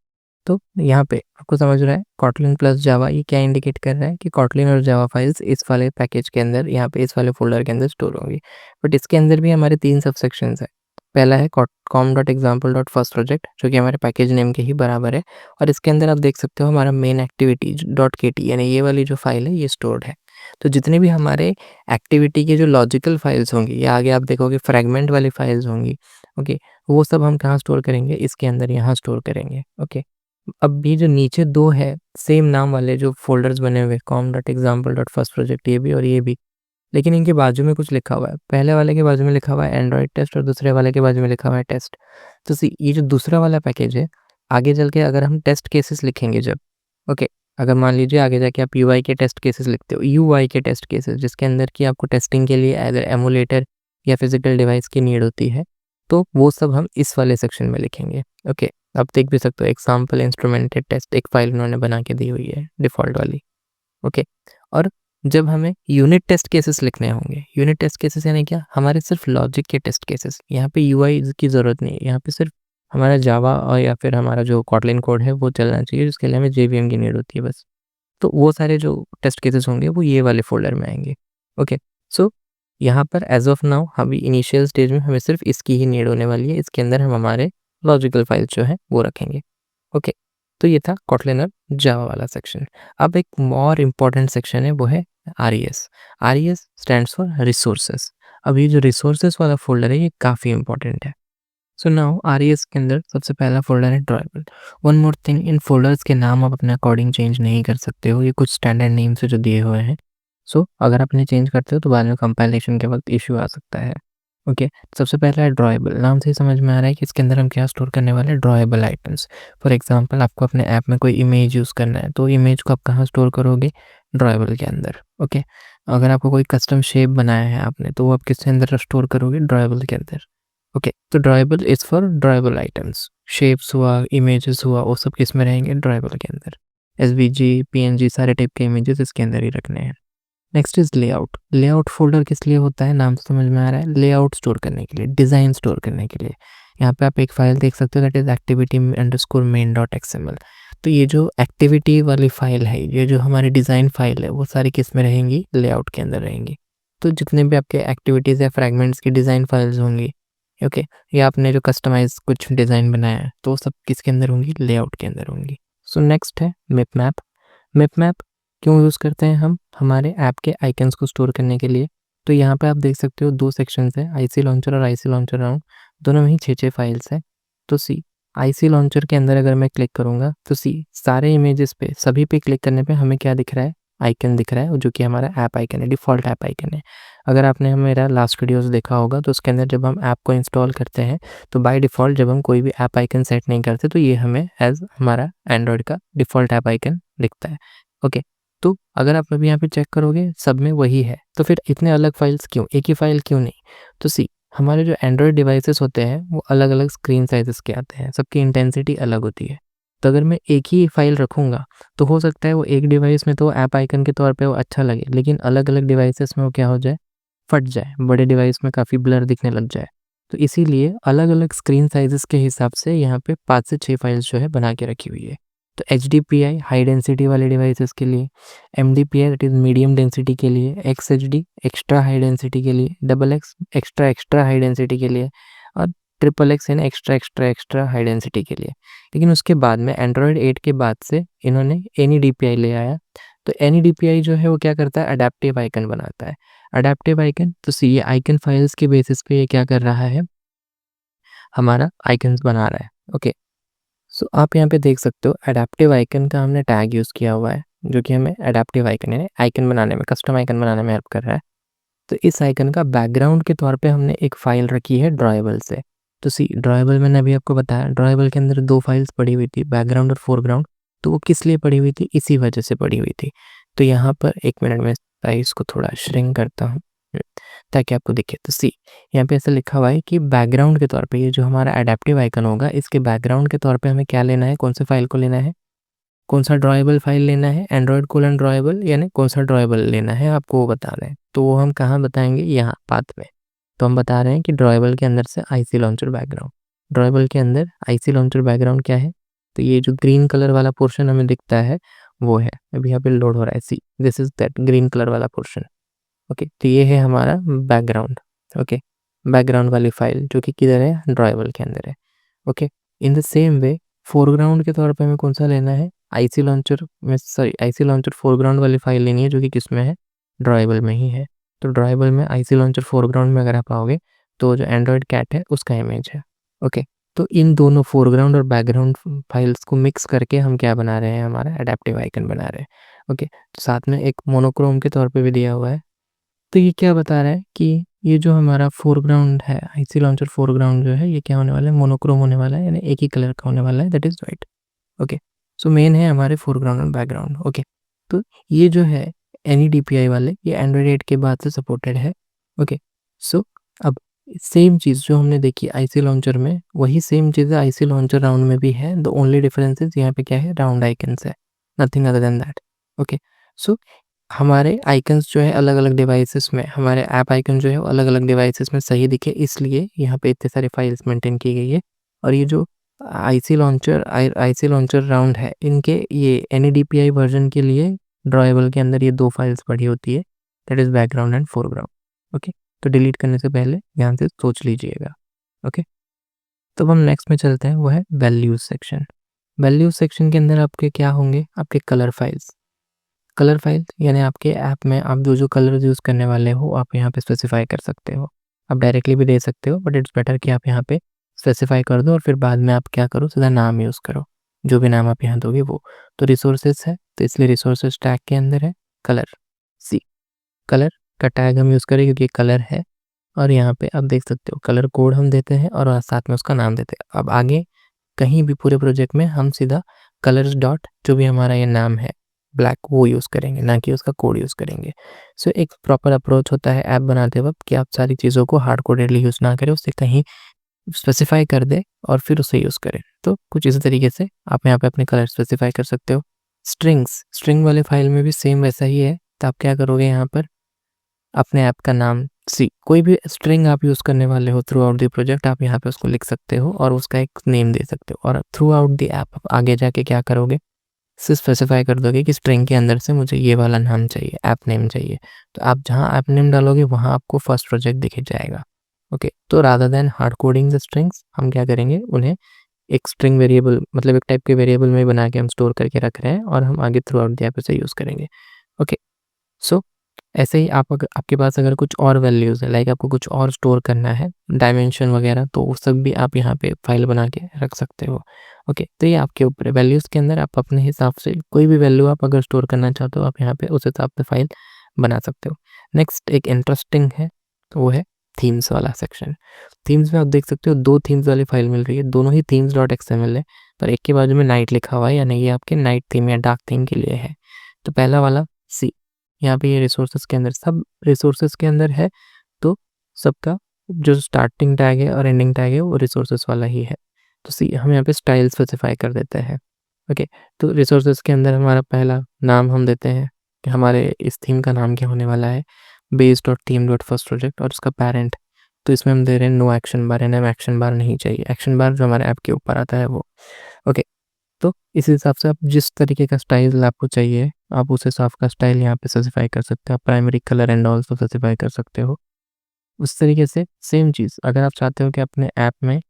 तो यहाँ पे आपको समझ रहा है कोटलिन प्लस जावा ये क्या इंडिकेट कर रहा है कि कोटलिन और जावा फाइल्स इस वाले पैकेज के अंदर, यहाँ पे इस वाले फ़ोल्डर के अंदर स्टोर होंगी। बट इसके अंदर भी हमारे 3 सब सेक्शंस हैं। पहला है com dot example dot first project जो कि हमारे पैकेज नेम के ही बराबर है और इसके अंदर आप देख सकते हो हमारा मेन एक्टिविटी डॉट केटी यानी ये वाली जो फाइल है ये स्टोर्ड है। तो जितने भी हमारे एक्टिविटी के जो लॉजिकल फाइल्स होंगी या आगे आप देखोगे फ्रैगमेंट वाली फाइल्स होंगी, ओके, वो सब हम कहाँ स्टोर करेंगे, इसके अंदर यहाँ स्टोर करेंगे। ओके, अब ये जो नीचे 2 है सेम नाम वाले जो फ़ोल्डर्स बने हुए com dot example dot first project, ये भी और ये भी, लेकिन इनके बाजू में कुछ लिखा हुआ है। पहले वाले के बाजू में लिखा हुआ है एंड्रॉइड टेस्ट और दूसरे वाले के बाजू में लिखा हुआ है टेस्ट। तो सी, ये जो दूसरा वाला पैकेज है, आगे चल के अगर हम टेस्ट केसेस लिखेंगे जब, ओके, अगर मान लीजिए आगे जाके आप यूआई के टेस्ट केसेस लिखते हो, यूआई के टेस्ट केसेस जिसके अंदर की आपको टेस्टिंग के लिए अगर एमुलेटर या फिजिकल डिवाइस की नीड होती है, तो वो सब हम इस वाले सेक्शन में लिखेंगे। ओके, आप देख भी सकते हो एग्जाम्पल इंस्ट्रूमेंटेड टेस्ट एक फाइल उन्होंने बना के दी हुई है डिफ़ॉल्ट वाली। ओके, और जब हमें यूनिट टेस्ट केसेस लिखने होंगे, यूनिट टेस्ट केसेस यानी क्या, हमारे सिर्फ लॉजिक के टेस्ट केसेस, यहाँ पे यूआई की ज़रूरत नहीं है, यहाँ पे सिर्फ हमारा जावा और या फिर हमारा जो कोटलिन कोड है वो चलना चाहिए जिसके लिए हमें जेवीएम की नीड होती है बस। तो वो सारे जो टेस्ट केसेस होंगे वो ये वाले फ़ोल्डर में आएँगे। ओके, सो यहाँ पर एज़ ऑफ नाउ अभी इनिशियल स्टेज में हमें सिर्फ इसकी ही नीड होने वाली है, इसके अंदर हम हमारे लॉजिकल फाइल्स जो हैं वो रखेंगे। ओके, तो ये था कोटलिन और जावा वाला सेक्शन। अब एक और इम्पॉर्टेंट सेक्शन है वो है RES. RES stands for resources. अब ये जो रिसोर्सेस वाला फ़ोल्डर है ये काफ़ी इम्पॉर्टेंट है। सो नाउ आरईएस के अंदर सबसे पहला फ़ोल्डर है ड्राइवर। वन मोर थिंग, इन फ़ोल्डर्स के नाम आप अपने अकॉर्डिंग चेंज नहीं कर सकते हो, ये कुछ स्टैंडर्ड नेम्स है जो दिए हुए हैं। सो अगर आप इन्हें चेंज करते हो तो बाद में कंपाइलेशन के वक्त इश्यू आ सकता है। ओके, सबसे पहला है ड्रॉएबल। नाम से ही समझ में आ रहा है कि इसके अंदर हम क्या स्टोर करने वाले हैं, ड्रॉएबल आइटम्स। फॉर एग्जांपल आपको अपने ऐप में कोई इमेज यूज़ करना है तो इमेज को आप कहाँ स्टोर करोगे, ड्रॉएबल के अंदर। ओके, अगर आपको कोई कस्टम शेप बनाया है आपने तो वो आप किसके अंदर स्टोर करोगे, ड्रॉएबल के अंदर। ओके, तो drawable is for drawable items. Shapes हुआ, इमेजेस हुआ, वो सब किस में रहेंगे, ड्रॉएबल के अंदर। एसवीजी, पीएनजी सारे टाइप के इमेजेस इसके अंदर ही रखने हैं। Next is layout. Layout folder किस लिए होता है, नाम से समझ में आ रहा है, लेआउट स्टोर करने के लिए, डिज़ाइन स्टोर करने के लिए। यहाँ पे आप एक फ़ाइल देख सकते हो that is activity underscore main dot XML. तो ये जो एक्टिविटी वाली फ़ाइल है, ये जो हमारी डिज़ाइन फ़ाइल है, वो सारी किस में रहेंगी, लेआउट के अंदर रहेंगी। तो जितने भी आपके एक्टिविटीज़ या फ्रैगमेंट्स की डिज़ाइन फाइल्स होंगी, ओके, या आपने जो कस्टमाइज़ कुछ डिज़ाइन बनाया है, तो सब किसके अंदर होंगी? लेआउट के अंदर होंगी। सो नेक्स्ट है मिप मैप। मिप मैप क्यों यूज़ करते हैं हम? हमारे ऐप के आइकन्स को स्टोर करने के लिए। तो यहाँ पे आप देख सकते हो 2 सेक्शंस हैं, आईसी लॉन्चर और आईसी लॉन्चर राउंड, दोनों में ही 6-6 फाइल्स हैं। तो सी आईसी लॉन्चर के अंदर अगर मैं क्लिक करूँगा, तो सारे इमेजेस पे सभी पे क्लिक करने पे हमें क्या दिख रहा है? आइकन दिख रहा है, जो कि हमारा ऐप आइकन है, डिफ़ॉल्ट ऐप आइकन है। अगर आपने मेरा लास्ट वीडियोज़ देखा होगा, तो उसके अंदर जब हम ऐप को इंस्टॉल करते हैं, तो बाय डिफ़ॉल्ट जब हम कोई भी ऐप आइकन सेट नहीं करते, तो ये हमें एज़ हमारा एंड्रॉयड का डिफ़ॉल्ट ऐप आइकन दिखता है। ओके, तो अगर आप अभी यहाँ पे चेक करोगे, सब में वही है। तो फिर इतने अलग फाइल्स क्यों? एक ही फाइल क्यों नहीं? तो हमारे जो एंड्रॉयड डिवाइसेस होते हैं, वो अलग-अलग स्क्रीन साइज़ेस के आते हैं, सबकी इंटेंसिटी अलग होती है। तो अगर मैं एक ही फाइल रखूँगा, तो हो सकता है वो एक डिवाइस में तो ऐप आइकन के तौर पे वो अच्छा लगे, लेकिन अलग-अलग डिवाइसेस में वो क्या हो जाए? फट जाए, बड़े डिवाइस में काफ़ी ब्लर दिखने लग जाए। तो इसीलिए अलग-अलग स्क्रीन साइज़ेस के हिसाब से यहाँ पे 5 से 6 फाइल्स जो है बना के रखी हुई है। तो एचडीपीआई हाई डेंसिटी वाले डिवाइसेस के लिए, एमडीपीआई दैट इज़ मीडियम डेंसिटी के लिए, एक्सएचडी एक्स्ट्रा हाई डेंसिटी के लिए, double x extra extra high density के लिए और ट्रिपल एक्स यानी extra extra extra high density के लिए। लेकिन उसके बाद में एंड्रॉयड 8 के बाद से इन्होंने एनईडीपीआई ले आया। तो एनईडीपीआई जो है वो क्या करता है? अडैप्टिव आइकन बनाता है। अडैप्टिव आइकन, तो ये आइकन फाइल्स के बेसिस पे ये क्या कर रहा है? हमारा आइकन्स बना रहा है। ओके, सो आप यहाँ पे देख सकते हो अडैप्टिव आइकन का हमने टैग यूज़ किया हुआ है, जो कि हमें अडैप्टिव आइकन यानी आइकन बनाने में, कस्टम आइकन बनाने में हेल्प कर रहा है। तो इस आइकन का बैकग्राउंड के तौर पे हमने एक फ़ाइल रखी है ड्रॉएबल से। तो ड्रॉएबल मैंने अभी आपको बताया, ड्रॉएबल के अंदर 2 फाइल्स पड़ी हुई थी, बैकग्राउंड और फोरग्राउंड। तो वो किस लिए पड़ी हुई थी? इसी वजह से पड़ी हुई थी। तो यहाँ पर 1 मिनट में साइज़ को थोड़ा श्रिंक करता हूँ, ताकि आपको दिखे। तो यहाँ पे ऐसा लिखा हुआ है कि बैकग्राउंड के तौर पे ये जो हमारा अडैप्टिव आइकन होगा, इसके बैकग्राउंड के तौर पे हमें क्या लेना है? कौन से फ़ाइल को लेना है? कौन सा ड्रॉएबल फाइल लेना है? एंड्रॉयड ड्रॉएबल यानी कौन सा ड्रॉएबल लेना है, आपको वो बताना है। तो वो हम कहाँ बताएँगे? यहाँ पाथ में। तो हम बता रहे हैं कि ड्रॉएबल के अंदर से आईसी लॉन्चर बैकग्राउंड। ड्रॉएबल के अंदर आईसी लॉन्चर बैकग्राउंड क्या है? तो ये जो ग्रीन कलर वाला पोर्शन हमें दिखता है, वो है। अभी यहाँ पे लोड हो रहा है, this is that green colour वाला पोर्शन। ओके, तो ये है हमारा बैकग्राउंड। ओके, बैकग्राउंड वाली फाइल जो कि किधर है? ड्रॉएबल के अंदर है। Okay, in the same way foreground के तौर पे हमें कौन सा लेना है? आईसी लॉन्चर फोरग्राउंड वाली फाइल लेनी है, जो कि किसमें है? ड्रॉएबल में ही है। तो ड्रॉएबल में आईसी लॉन्चर फोरग्राउंड में अगर आप आओगे, तो जो एंड्रॉयड कैट है उसका इमेज है। ओके, तो इन दोनों फोरग्राउंड और बैकग्राउंड फाइल्स को मिक्स करके हम क्या बना रहे हैं? हमारा अडैप्टिव आइकन बना रहे हैं। ओके, तो साथ में एक मोनोक्रोम के तौर पे भी दिया हुआ है। तो ये क्या बता रहा है कि ये जो हमारा फोरग्राउंड है, आईसी लॉन्चर फोरग्राउंड जो है, ये क्या होने वाला है? मोनोक्रोम होने वाला है, यानी एक ही कलर का होने वाला है, that is white. Okay, so main है हमारे फोरग्राउंड और बैकग्राउंड। ओके, तो ये जो है एनईडीपीआई वाले, ये एंड्रॉयड 8 के बाद से सपोर्टेड है। ओके, सो अब सेम चीज़ जो हमने देखी आईसी लॉन्चर में, वही सेम चीज़ आईसी लॉन्चर राउंड में भी है। द ओनली डिफरेंस इज़ यहाँ पे क्या है? राउंड आइकन्स है, nothing other than that. Okay, so हमारे आइकन्स जो है अलग-अलग डिवाइसेस में, हमारे ऐप आइकन जो है वो अलग-अलग डिवाइसेस में सही दिखे, इसलिए यहाँ पे इतने सारी फाइल्स मेंटेन की गई है। और ये जो आईसी लॉन्चर राउंड है, इनके ये एनईडीपीआई वर्जन के लिए ड्रॉएबल के अंदर ये 2 फाइल्स पड़ी होती है, that is background and foreground. Okay, तो डिलीट करने से पहले ध्यान से सोच लीजिएगा। ओके, तो अब हम नेक्स्ट में चलते हैं, वो है वैल्यूज़ सेक्शन। वैल्यूज़ सेक्शन के अंदर आपके क्या होंगे? आपके कलर फाइल्स। कलर फाइल यानी आपके ऐप में आप जो कलर्स यूज़ करने वाले हो, आप यहाँ पे स्पेसिफ़ाई कर सकते हो। आप डायरेक्टली भी दे सकते हो, बट इट्स बेटर कि आप यहाँ पे स्पेसिफ़ाई कर दो और फिर बाद में आप क्या करो? सीधा नाम यूज़ करो। जो भी नाम आप यहाँ दोगे वो। तो रिसोर्सेज़ है, तो इसलिए रिसोर्सेज़ टैग के अंदर है कलर। सी कलर का टैग हम यूज़ करें क्योंकि कलर है, और यहाँ पे आप देख सकते हो कलर कोड हम देते हैं और साथ में उसका नाम देते हैं। अब आगे कहीं भी पूरे प्रोजेक्ट में हम सीधा कलर्स डॉट जो भी हमारा ये नाम है ब्लैक, वो यूज़ करेंगे, ना कि उसका कोड यूज़ करेंगे। सो एक प्रॉपर अप्रोच होता है ऐप बनाते वक़्त कि आप सारी चीज़ों को हार्ड कोडेडली यूज़ ना करें, उससे कहीं स्पेसिफ़ाई कर दें और फिर उसे यूज़ करें। तो कुछ इसी तरीके से आप यहाँ पे अपने कलर स्पेसिफ़ाई कर सकते हो। स्ट्रिंग वाले फ़ाइल में भी सेम वैसा ही है। तो आप क्या करोगे यहाँ पर? अपने ऐप का नाम कोई भी स्ट्रिंग आप यूज़ करने वाले हो थ्रू आउट द प्रोजेक्ट, आप यहाँ पे उसको लिख सकते हो और उसका एक नेम दे सकते हो। और थ्रू आउट द ऐप आगे जाके क्या करोगे? स्पेसिफाई कर दोगे कि स्ट्रिंग के अंदर से मुझे ये वाला नाम चाहिए, ऐप नेम चाहिए, तो आप जहाँ ऐप नेम डालोगे वहाँ आपको फर्स्ट प्रोजेक्ट दिख जाएगा। ओके, तो rather than hard coding the strings, हम क्या करेंगे, उन्हें एक स्ट्रिंग वेरिएबल, मतलब एक टाइप के वेरिएबल में बना के हम स्टोर करके रख रहे हैं और हम आगे थ्रू आउट द ऐप से यूज़ करेंगे। ओके, सो ऐसे ही आप अगर आपके पास अगर कुछ और वैल्यूज़ है, लाइक आपको कुछ और स्टोर करना है, डायमेंशन वगैरह, तो वो सब भी आप यहाँ पे फाइल बना के रख सकते हो। ओके, तो ये आपके ऊपर है। वैल्यूज़ के अंदर आप अपने हिसाब से कोई भी वैल्यू आप अगर स्टोर करना चाहते हो, आप यहाँ पे उस हिसाब से फाइल बना सकते हो। नेक्स्ट एक इंटरेस्टिंग है, तो वो है थीम्स वाला सेक्शन। थीम्स में आप देख सकते हो 2 थीम्स वाली फाइल मिल रही है, दोनों ही themes डॉट एक्सएमएल है, पर एक के बाजू में नाइट लिखा हुआ है, यानी ये आपके नाइट थीम या डार्क थीम के लिए है। तो पहला वाला सी, यहाँ पे ये रिसोर्सेज के अंदर, सब रिसोर्सेज के अंदर है, तो सबका जो स्टार्टिंग टैग है और एंडिंग टैग है वो रिसोर्सेज वाला ही है। तो सी हम यहाँ पे स्टाइल स्पेसिफाई कर देते हैं। ओके, तो रिसोर्सेज के अंदर हमारा पहला नाम हम देते हैं कि हमारे इस थीम का नाम क्या होने वाला है, base dot theme dot first project, और उसका पैरेंट, तो इसमें हम दे रहे हैं नो एक्शन बार, यानी हमें एक्शन बार नहीं चाहिए, एक्शन बार जो हमारे ऐप के ऊपर आता है वो। ओके, तो इस हिसाब से आप जिस तरीके का स्टाइल आपको चाहिए, आप उस हिसाब का स्टाइल यहाँ पे स्पेसिफाई कर सकते हो। आप primary colour and all specify कर सकते हो। उस तरीके से सेम चीज़ अगर आप चाहते हो कि अपने ऐप में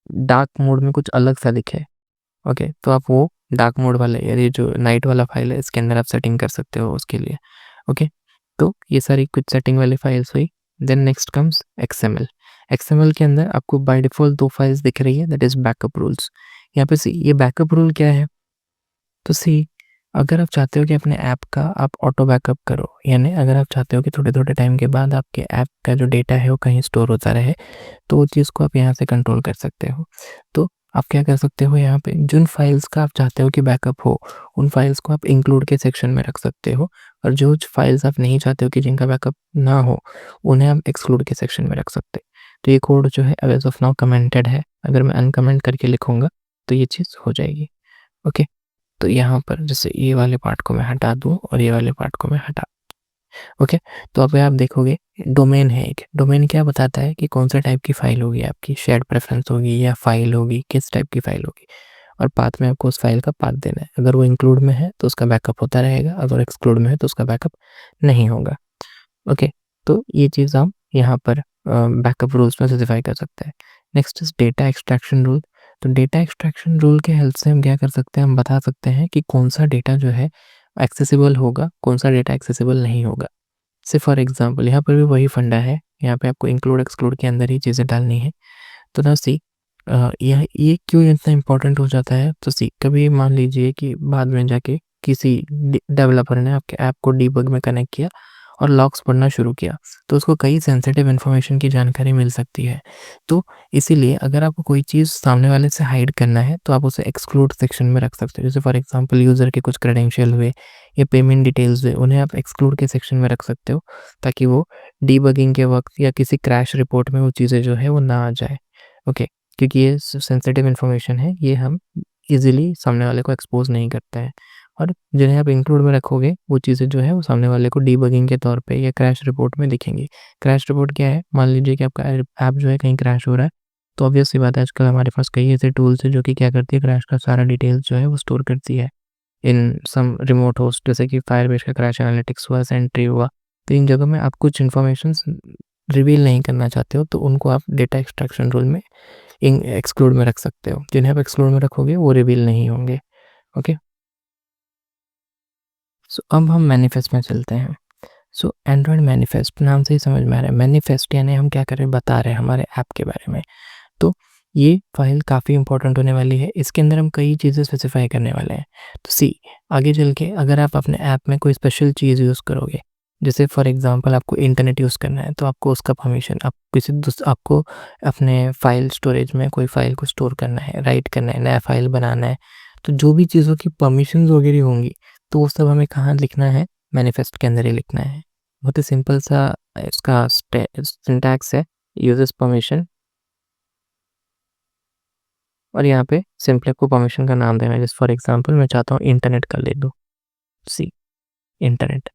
डार्क मोड में कुछ अलग सा दिखे, ओके, तो आप वो डार्क मोड वाले, ये जो नाइट वाला फाइल है, इसके अंदर आप सेटिंग कर सकते हो उसके लिए। ओके, तो ये सारी कुछ सेटिंग वाली फाइल्स हुई। Then next comes XML. XML के अंदर आपको बाय डिफ़ॉल्ट 2 फाइल्स दिख रही है, दैट इज़ बैकअप रूल्स। यहाँ पे सी, ये बैकअप रूल क्या है? तो सी, अगर आप चाहते हो कि अपने ऐप का आप ऑटो बैकअप करो, यानी अगर आप चाहते हो कि थोड़े-थोड़े टाइम के बाद आपके ऐप का जो डेटा है वो कहीं स्टोर होता रहे, तो वो चीज़ को आप यहाँ से कंट्रोल कर सकते हो। तो आप क्या कर सकते हो, यहाँ पे जिन फाइल्स का आप चाहते हो कि बैकअप हो, उन फाइल्स को आप इंक्लूड के सेक्शन में रख सकते हो, और जो फाइल्स आप नहीं चाहते हो कि जिनका बैकअप ना हो, उन्हें आप एक्सक्लूड के सेक्शन में रख सकते हो। तो ये कोड जो है एज़ ऑफ नाउ कमेंटेड है, अगर मैं अनकमेंट करके लिखूँगा तो ये चीज़ हो जाएगी। ओके, तो यहाँ पर जैसे ये वाले पार्ट को मैं हटा दूँ और ये वाले पार्ट को मैं हटा, ओके, तो अब आप देखोगे डोमेन है एक, डोमेन क्या बताता है कि कौन सा टाइप की फाइल होगी आपकी, शेयर्ड प्रेफरेंस होगी या फाइल होगी, किस टाइप की फाइल होगी, और पाथ में आपको उस फाइल का पाथ देना है। अगर वो इंक्लूड में है तो उसका बैकअप होता रहेगा, अगर एक्सक्लूड में है तो उसका बैकअप नहीं होगा। ओके, तो ये चीज़ हम यहाँ पर बैकअप रूल्स में स्पेसिफाई कर सकते हैं। Next is data extraction rule. तो डेटा एक्सट्रैक्शन रूल के हेल्प से हम क्या कर सकते हैं, हम बता सकते हैं कि कौन-सा डेटा जो है एक्सेसिबल होगा, कौन-सा डेटा एक्सेसिबल नहीं होगा। से फॉर एग्ज़ाम्पल यहाँ पर भी वही फंडा है, यहाँ पे आपको इंक्लूड एक्सक्लूड के अंदर ही चीज़ें डालनी है। तो नाउ सी, यह ये क्यों इतना इम्पोर्टेंट हो जाता है, तो सी, कभी मान लीजिए कि बाद में जाके किसी डेवलपर ने आपके ऐप को डीबग में कनेक्ट किया और लॉग्स पढ़ना शुरू किया, तो उसको कई सेंसिटिव इन्फॉर्मेशन की जानकारी मिल सकती है। तो इसीलिए अगर आपको कोई चीज़ सामने वाले से हाइड करना है, तो आप उसे एक्सक्लूड सेक्शन में रख सकते हो। जैसे फॉर एग्ज़ाम्पल यूज़र के कुछ क्रेडेंशियल हुए या पेमेंट डिटेल्स हुए, उन्हें आप एक्सक्लूड के सेक्शन में रख सकते हो, ताकि वो डीबगिंग के वक़्त या किसी क्रैश रिपोर्ट में वो चीज़ें जो है वो ना आ जाए। ओके, क्योंकि ये सेंसिटिव इन्फॉर्मेशन है, ये हम ईज़िली सामने वाले को एक्सपोज़ नहीं करते हैं, और जिन्हें आप इंक्लूड में रखोगे वो चीज़ें जो है वो सामने वाले को डीबगिंग के तौर पे या क्रैश रिपोर्ट में दिखेंगी। क्रैश रिपोर्ट क्या है? मान लीजिए कि आपका ऐप जो है कहीं क्रैश हो रहा है, तो ऑब्वियस सी बात है, आजकल हमारे पास कई ऐसे टूल्स हैं जो कि क्या करती है, क्रैश का सारा डिटेल्स जो है वो स्टोर करती है इन सम रिमोट होस्ट, जैसे कि फायरबेस का क्रैश एनालिटिक्स हुआ, सेंट्री हुआ। तो इन जगहों में आप कुछ इन्फॉर्मेशंस रिवील नहीं करना चाहते हो, तो उनको आप डेटा एक्सट्रैक्शन रूल में एक्सक्लूड में रख सकते हो। जिन्हें आप एक्सक्लूड में रखोगे वो रिवील नहीं होंगे। ओके, सो अब हम मैनिफेस्ट में चलते हैं। सो एंड्रॉयड मैनिफेस्ट नाम से ही समझ में आ रहा है, मैनिफेस्ट यानी हम क्या कर रहे हैं, बता रहे हैं हमारे ऐप के बारे में। तो ये फाइल काफ़ी इंपॉर्टेंट होने वाली है, इसके अंदर हम कई चीज़ें स्पेसिफाई करने वाले हैं। तो सी, आगे चल के अगर आप अपने ऐप में कोई स्पेशल चीज़ यूज़ करोगे, जैसे फॉर एग्जांपल आपको इंटरनेट यूज़ करना है, तो आपको उसका परमिशन, आप किसी आपको अपने फाइल स्टोरेज में कोई फाइल को स्टोर करना है, राइट करना है, नया फाइल बनाना है, तो जो भी चीज़ों की परमिशंस वगैरह होंगी, तो वो सब हमें कहाँ लिखना है, मैनिफेस्ट के अंदर ही लिखना है। बहुत ही सिंपल सा इसका सिंटैक्स है, यूज़र्स परमिशन, और यहाँ पे सिंपली आपको परमिशन का नाम देना है। जैसे फॉर एग्जांपल मैं चाहता हूँ इंटरनेट का ले दो, सी, इंटरनेट।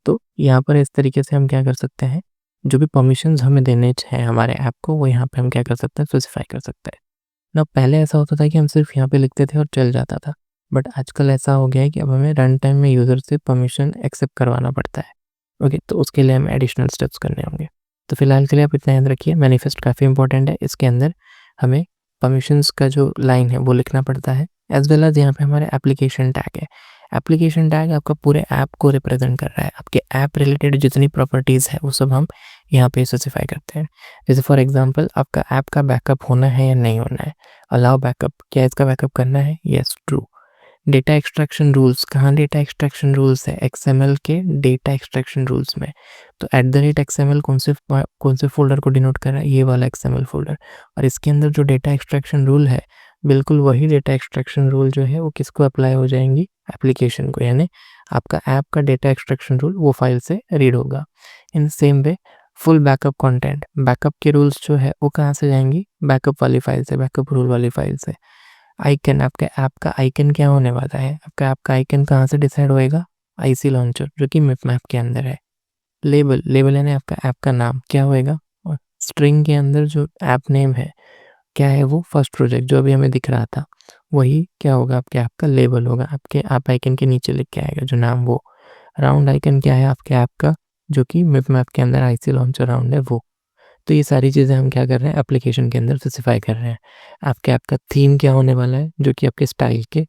तो यहाँ पर इस तरीके से हम क्या कर सकते हैं, जो भी परमिशंस हमें देने हैं हमारे ऐप को, वो यहाँ पे हम क्या कर सकते हैं, स्पेसिफाई कर सकते हैं ना। पहले ऐसा होता था कि हम सिर्फ यहाँ पे लिखते थे और चल जाता था, बट आजकल ऐसा हो गया है कि अब हमें रन टाइम में यूज़र से परमिशन एक्सेप्ट करवाना पड़ता है। ओके, तो उसके लिए हमें एडिशनल स्टेप्स करने होंगे। तो फिलहाल के लिए आप इतना याद रखिए, मैनिफेस्ट काफ़ी इंपॉर्टेंट है। इसके अंदर हमें परमिशंस का जो लाइन है वो लिखना पड़ता है, एज़ वेल एज़ यहाँ पे हमारे एप्लीकेशन टैग है। एप्लीकेशन टैग आपका पूरे ऐप को रिप्रेजेंट कर रहा है। आपके ऐप रिलेटेड जितनी प्रॉपर्टीज़ है वो सब हम यहाँ पे स्पेसिफाई करते हैं। जैसे फॉर एग्जांपल आपका ऐप का बैकअप होना है या नहीं होना है। अलाउ बैकअप, क्या इसका बैकअप करना है? Yes, true. Data extraction rules, कहाँ डेटा एक्सट्रैक्शन रूल्स है? एक्सएमएल के डेटा एक्सट्रैक्शन रूल्स में। तो @XML कौन से फ़ोल्डर को डिनोट कर रहा है? ये वाला XML फ़ोल्डर। और इसके अंदर जो डेटा एक्सट्रैक्शन रूल है, बिल्कुल वही डेटा एक्सट्रैक्शन रूल जो है वो किसको अप्लाई हो जाएंगी? एप्लीकेशन को, यानी आपका ऐप का डेटा एक्सट्रैक्शन रूल वो फाइल से रीड होगा। In same way full backup content, backup के रूल्स जो है वो कहाँ से जाएंगी? बैकअप वाली फाइल से, बैकअप रूल वाली फाइल से। आइकन, आपके ऐप का आइकन क्या होने वाला है? आपका ऐप का आइकन कहाँ से डिसाइड होएगा? आईसी लॉन्चर, जो कि मिपमैप के अंदर है। लेबल, लेबल यानी आपका ऐप का नाम क्या होएगा? और स्ट्रिंग के अंदर जो ऐप नेम है क्या है? वो फर्स्ट प्रोजेक्ट जो अभी हमें दिख रहा था वही क्या होगा? आपके ऐप का लेबल होगा। आपके ऐप आइकन के नीचे लिख के आएगा जो नाम वो। राउंड आइकन क्या है आपके ऐप का? जो कि मिपमैप के अंदर आईसी लॉन्चर राउंड है वो। तो ये सारी चीज़ें हम क्या कर रहे हैं? एप्लीकेशन के अंदर स्पेसिफाई कर रहे हैं। आपके ऐप का थीम क्या होने वाला है? जो कि आपके स्टाइल के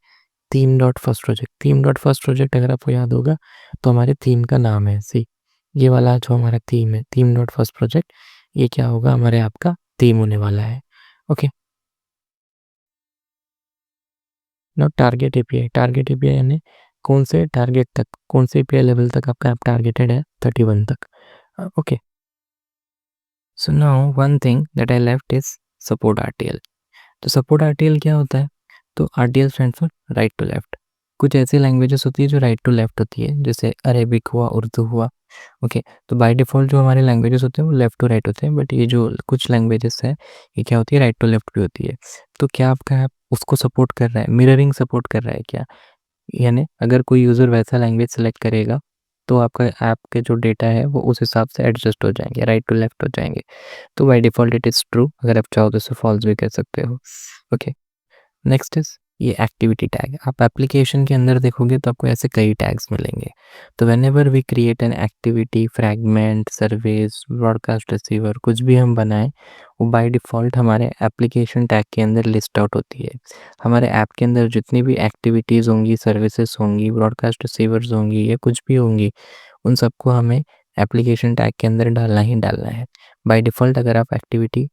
theme dot first project, theme dot first project अगर आपको याद होगा तो हमारे थीम का नाम है। सी, ये वाला जो हमारा थीम है, थीम डॉट फर्स्ट प्रोजेक्ट, ये क्या होगा? हमारे ऐप का थीम होने वाला है। Okay, now target API. Target API यानी कौन से टारगेट तक, कौन से एपीआई लेवल तक आपका ऐप टारगेटेड है? 31 तक। Okay, so now one thing that I left is support RTL. तो सपोर्ट आरटीएल क्या होता है? तो RTL stands for right to left. कुछ ऐसी लैंग्वेजेस होती है जो राइट टू लेफ्ट होती है, जैसे अरेबिक हुआ, उर्दू हुआ। ओके, तो बाय डिफ़ॉल्ट जो हमारे लैंग्वेजेस होते हैं वो लेफ्ट टू राइट होते हैं, बट ये जो कुछ लैंग्वेजेस है ये क्या होती है? राइट टू लेफ्ट भी होती है। तो क्या आपका ऐप उसको सपोर्ट कर रहा है? मिररिंग सपोर्ट कर रहा है क्या? यानी अगर कोई यूज़र वैसा लैंग्वेज सेलेक्ट करेगा तो आपका ऐप के जो डेटा है वो उस हिसाब से एडजस्ट हो जाएंगे, राइट टू लेफ्ट हो जाएंगे। तो by default it is true, अगर आप चाहो तो इसे फॉल्स भी कर सकते हो। ओके, नेक्स्ट इज़ ये एक्टिविटी टैग। आप एप्लीकेशन के अंदर देखोगे तो आपको ऐसे कई टैग्स मिलेंगे। तो whenever we create an activity, fragment, service, broadcast receiver, कुछ भी हम बनाएं वो बाय डिफ़ॉल्ट हमारे एप्लीकेशन टैग के अंदर लिस्ट आउट होती है। हमारे ऐप के अंदर जितनी भी एक्टिविटीज़ होंगी, सर्विसेज होंगी, ब्रॉडकास्ट रिसीवर्स होंगी या कुछ भी होंगी, उन सबको हमें एप्लीकेशन टैग के अंदर डालना ही डालना है। बाय डिफ़ॉल्ट अगर आप एक्टिविटी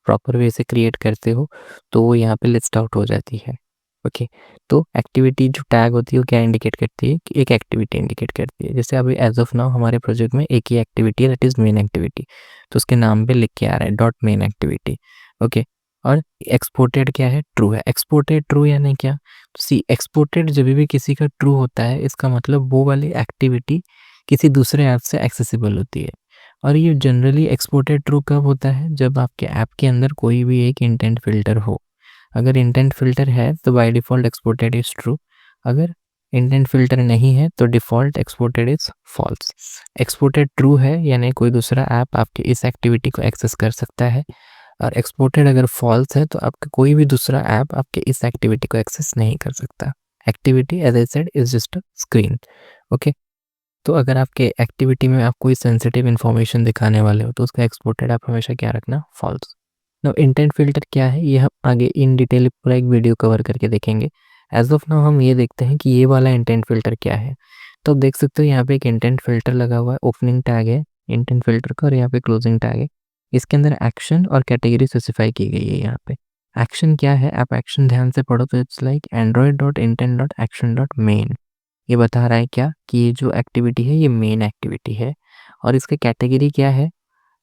प्रॉपर वे से क्रिएट करते हो तो वो यहाँ पे लिस्ट आउट हो जाती है। ओके, तो एक्टिविटी जो टैग होती है वो क्या इंडिकेट करती है? कि एक एक्टिविटी इंडिकेट करती है। जैसे अभी एज ऑफ नाउ हमारे प्रोजेक्ट में एक ही एक्टिविटी है, दैट इज़ मेन एक्टिविटी। तो उसके नाम पे लिख के आ रहा है डॉट मेन एक्टिविटी। ओके, और एक्सपोर्टेड क्या है? ट्रू है। एक्सपोर्टेड ट्रू यानी क्या? सी, एक्सपोर्टेड जब भी किसी का ट्रू होता है इसका मतलब वो वाली एक्टिविटी किसी दूसरे ऐप से एक्सेसिबल होती है। और ये जनरली एक्सपोर्टेड ट्रू कब होता है? जब आपके ऐप के अंदर कोई भी एक इंटेंट फ़िल्टर हो। अगर इंटेंट फ़िल्टर है तो by default exported is true. अगर इंटेंट फ़िल्टर नहीं है तो default exported is false. Exported true है यानी कोई दूसरा ऐप आपकी इस एक्टिविटी को एक्सेस कर सकता है, और एक्सपोर्टेड अगर फॉल्स है तो आपका कोई भी दूसरा ऐप आपके इस एक्टिविटी को एक्सेस नहीं कर सकता। Activity as I said is just a screen. Okay, तो अगर आपके एक्टिविटी में आप कोई सेंसिटिव इन्फॉर्मेशन दिखाने वाले हो तो उसका एक्सपोर्टेड आप हमेशा क्या रखना? फॉल्स। नाउ इंटेंट फ़िल्टर क्या है ये हम आगे इन डिटेल पूरा एक वीडियो कवर करके देखेंगे। एज़ ऑफ नाउ हम ये देखते हैं कि ये वाला इंटेंट फ़िल्टर क्या है। तो आप देख सकते हो यहाँ पे एक इंटेंट फ़िल्टर लगा हुआ है, ओपनिंग टैग है इंटेंट फ़िल्टर का और यहाँ पे क्लोजिंग टैग है। इसके अंदर एक्शन और कैटेगरी स्पेसिफाई की गई है यहाँ पे। एक्शन क्या है? आप एक्शन ध्यान से पढ़ो तो it's like Android dot intent dot action dot main. ये बता रहा है क्या? कि ये जो एक्टिविटी है ये मेन एक्टिविटी है, और इसका कैटेगरी क्या है?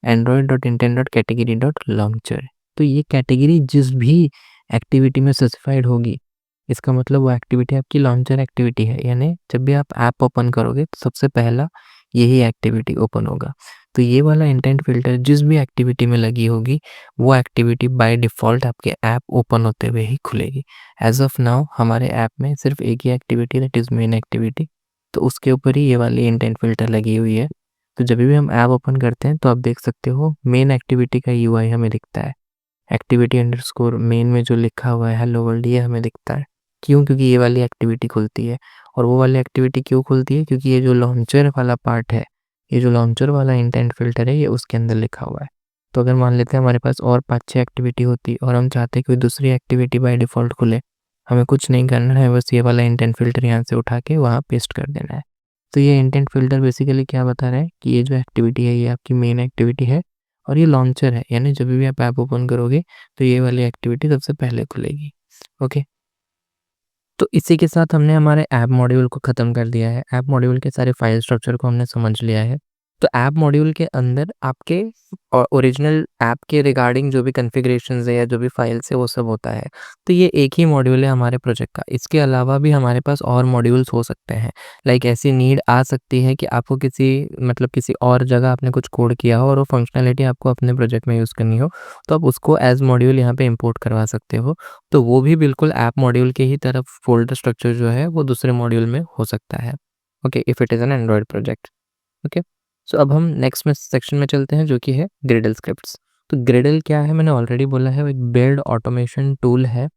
Android dot intent dot category dot launcher. तो ये कैटेगरी जिस भी एक्टिविटी में स्पेसिफाइड होगी इसका मतलब वो एक्टिविटी आपकी लॉन्चर एक्टिविटी है, यानी जब भी आप ऐप ओपन करोगे तो सबसे पहला यही एक्टिविटी ओपन होगा। तो ये वाला इंटेंट फ़िल्टर जिस भी एक्टिविटी में लगी होगी वो एक्टिविटी बाय डिफ़ॉल्ट आपके ऐप ओपन होते हुए ही खुलेगी। एज़ ऑफ नाउ हमारे ऐप में सिर्फ एक ही activity that is main activity, तो उसके ऊपर ही ये वाली इंटेंट फ़िल्टर लगी हुई है। तो जब भी हम ऐप ओपन करते हैं तो आप देख सकते हो मेन एक्टिविटी का यूआई हमें दिखता है। एक्टिविटी अंडरस्कोर मेन में जो लिखा हुआ है हेलो वर्ल्ड ये हमें दिखता है। क्यों? क्योंकि ये वाली एक्टिविटी खुलती है, और वो वाली एक्टिविटी क्यों खुलती है? क्योंकि ये जो लॉन्चर वाला पार्ट है, ये जो लॉन्चर वाला इंटेंट फ़िल्टर है, ये उसके अंदर लिखा हुआ है। तो अगर मान लेते हैं हमारे पास और 5-6 एक्टिविटी होती और हम चाहते हैं कोई दूसरी एक्टिविटी बाय डिफ़ॉल्ट खुले, हमें कुछ नहीं करना है, बस ये वाला इंटेंट फ़िल्टर यहाँ से उठा के वहाँ पेस्ट कर देना है। तो ये इंटेंट फ़िल्टर बेसिकली क्या बता रहा है कि ये जो एक्टिविटी है, ये आपकी मेन एक्टिविटी है और ये लॉन्चर है, यानी जब भी आप ऐप ओपन करोगे, तो ये वाली एक्टिविटी सबसे पहले खुलेगी। ओके? तो इसी के साथ हमने हमारे ऐप मॉड्यूल को ख़त्म कर दिया है। ऐप मॉड्यूल के सारे फ़ाइल स्ट्रक्चर को हमने समझ लिया है। तो ऐप मॉड्यूल के अंदर आपके ओरिजिनल ऐप के रिगार्डिंग जो भी कॉन्फ़िगरेशंस है या जो भी फ़ाइल्स है वो सब होता है। तो ये एक ही मॉड्यूल है हमारे प्रोजेक्ट का। इसके अलावा भी हमारे पास और मॉड्यूल्स हो सकते हैं। लाइक ऐसी नीड आ सकती है कि आपको किसी और जगह आपने कुछ कोड किया हो और वो फ़ंक्शनैलिटी आपको अपने प्रोजेक्ट में यूज़ करनी हो, तो आप उसको एज़ मॉड्यूल यहाँ पे इम्पोर्ट करवा सकते हो। तो वो भी बिल्कुल ऐप मॉड्यूल के ही तरफ फ़ोल्डर स्ट्रक्चर जो है वो दूसरे मॉड्यूल में हो सकता है। Okay, if it is an Android project. Okay, so अब हम नेक्स्ट में सेक्शन में चलते हैं जो कि है ग्रिडल स्क्रिप्ट्स। तो ग्रिडल क्या है? मैंने ऑलरेडी बोला है, वो एक बिल्ड ऑटोमेशन टूल है।